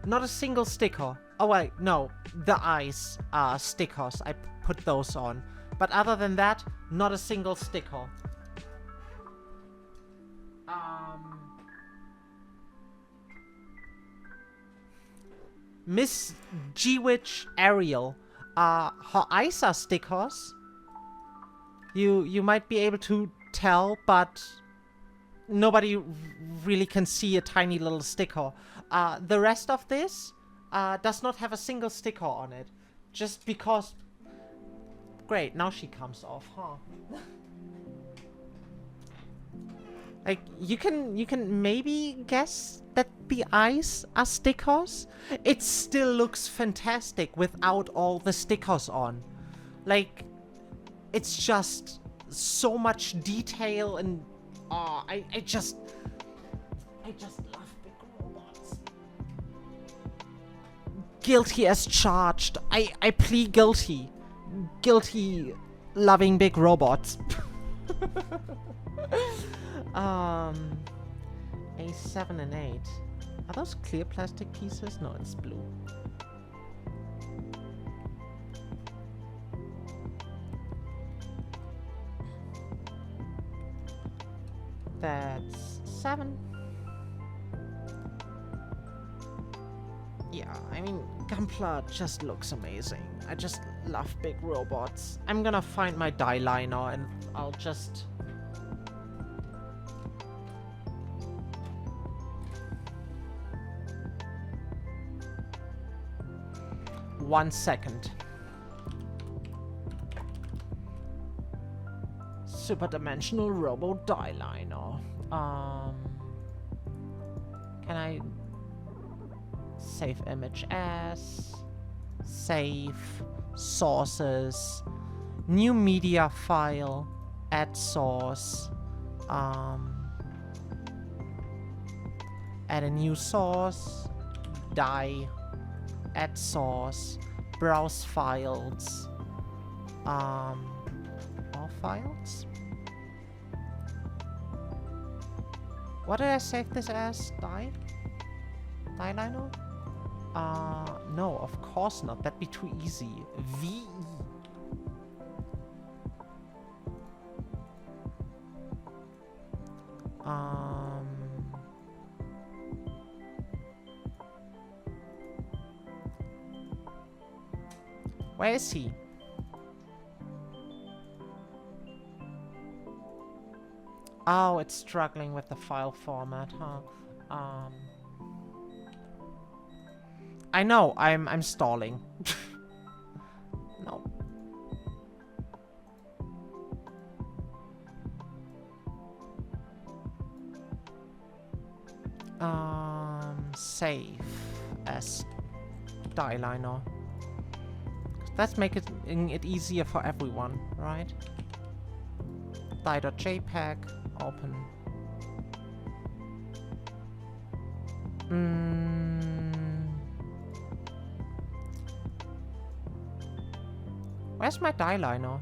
not a single sticker. Oh wait, no, the eyes are stickers. I put those on. But other than that, not a single sticker. Miss G-Witch Ariel, her eyes are stickers. You might be able to tell, but nobody really can see a tiny little sticker. The rest of this does not have a single sticker on it. Just because... Great, now she comes off, huh? Like, you can maybe guess that the eyes are stickers? It still looks fantastic without all the stickers on. Like, it's just so much detail, and I just love big robots. Guilty as charged. I plead guilty. Guilty loving big robots. A7 and 8. Are those clear plastic pieces? No, it's blue. That's 7. Yeah, I mean, Gunpla just looks amazing. I just love big robots. I'm gonna find my die liner and I'll just... One second. Super dimensional robo die liner. Can I save image as? Save sources. New media file. Add source. Add a new source. Die. Add source, browse files, all files? What did I save this as? Die? Die liner? No, of course not. That'd be too easy. VE. Where is he? Oh, it's struggling with the file format, huh? I know, I'm stalling. No. save as die liner. Let's make it easier for everyone, right? Die.jpg, open. Where's my die liner?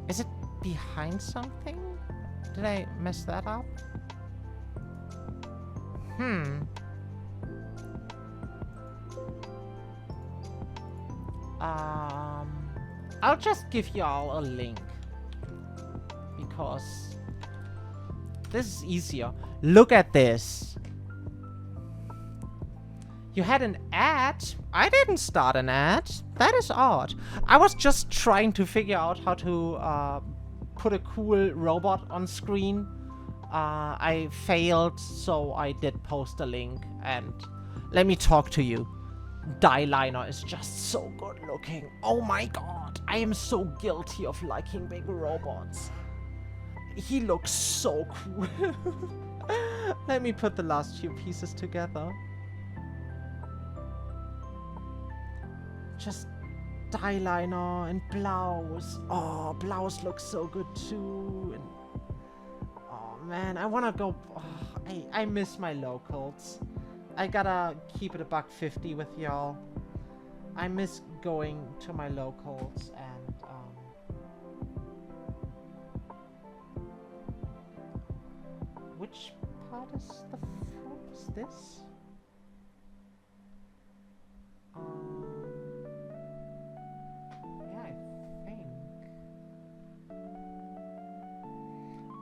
Is it behind something? Did I mess that up? I'll just give y'all a link. Because this is easier. Look at this. You had an ad? I didn't start an ad. That is odd. I was just trying to figure out how to put a cool robot on screen. I failed, so I did post a link. And let me talk to you. Die liner is just so good looking. Oh my god. I am so guilty of liking big robots. He looks so cool. Let me put the last few pieces together. Just die liner and blouse. Oh, blouse looks so good too. And oh man, I wanna go. Oh, I miss my locals. I gotta keep it a $1.50 with y'all. I miss going to my locals and which part is the front? Is this? Yeah, I think.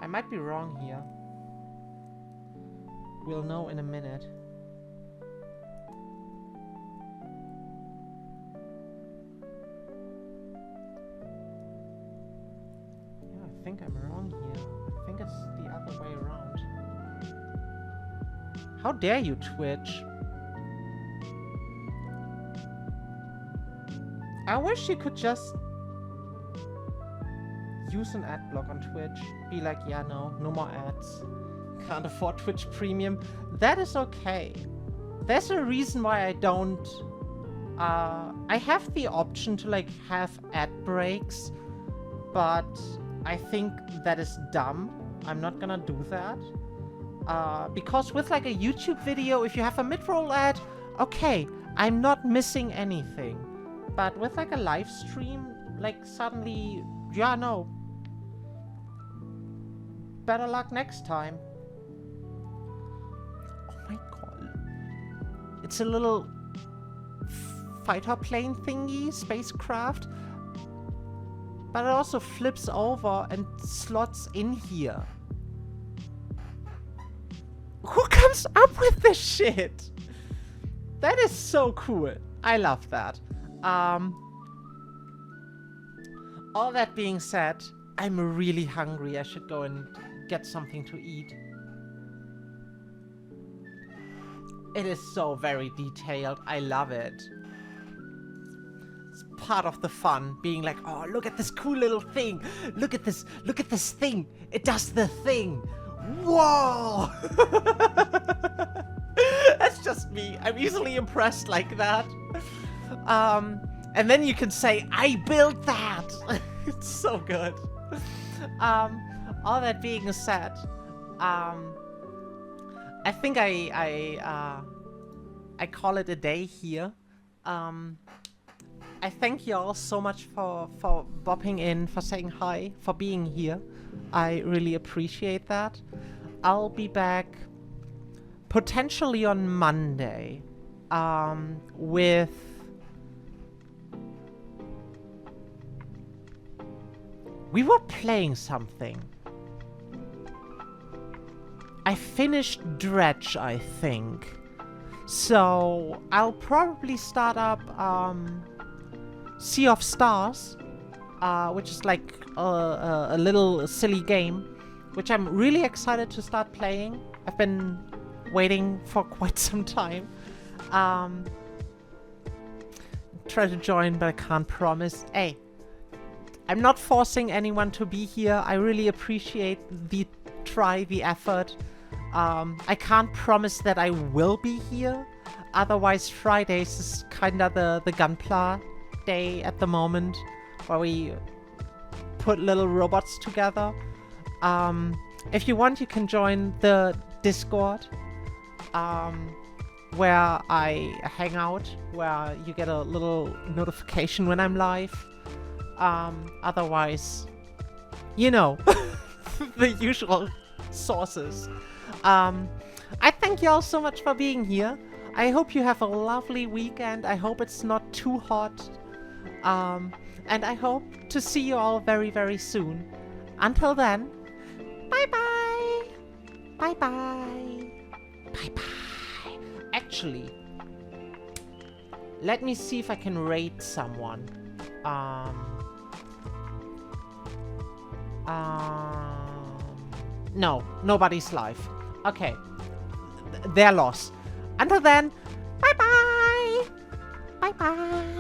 I might be wrong here. We'll know in a minute. Yeah, I think I'm wrong here. I think it's the other way around. How dare you, Twitch? I wish you could just use an ad block on Twitch. Be like, yeah, no more ads. Can't afford Twitch Premium. That is okay. There's a reason why I don't... I have the option to, like, have ad breaks, but I think that is dumb. I'm not gonna do that. Because with, like, a YouTube video, if you have a mid-roll ad, okay, I'm not missing anything. But with, like, a live stream, like, suddenly, yeah, no. Better luck next time. Oh my god. It's a little fighter plane thingy, spacecraft. But it also flips over and slots in here. Who comes up with this shit? That is so cool. I love that. All that being said, I'm really hungry. I should go and get something to eat. It is so very detailed. I love it. It's part of the fun, being like, oh, look at this cool little thing. Look at this thing. It does the thing. Whoa! That's just me. I'm easily impressed like that. And then you can say, I built that. It's so good. All that being said, I think I call it a day here. I thank you all so much for bopping in, for saying hi, for being here. I really appreciate that. I'll be back potentially on Monday with... We were playing something. I finished Dredge, I think. So I'll probably start up Sea of Stars, which is like a little silly game, which I'm really excited to start playing. I've been waiting for quite some time. Try to join, but I can't promise. Hey, I'm not forcing anyone to be here. I really appreciate the try, the effort. I can't promise that I will be here. Otherwise, Fridays is kinda the Gunpla day at the moment, where we put little robots together. If you want, you can join the Discord, where I hang out, where you get a little notification when I'm live. Otherwise, you know, the usual sources. I thank you all so much for being here. I hope you have a lovely weekend. I hope it's not too hot. And I hope to see you all very, very soon. Until then, bye-bye. Bye-bye. Bye-bye. Actually, let me see if I can raid someone. No, nobody's live. Okay. They're lost. Until then, bye-bye. Bye-bye.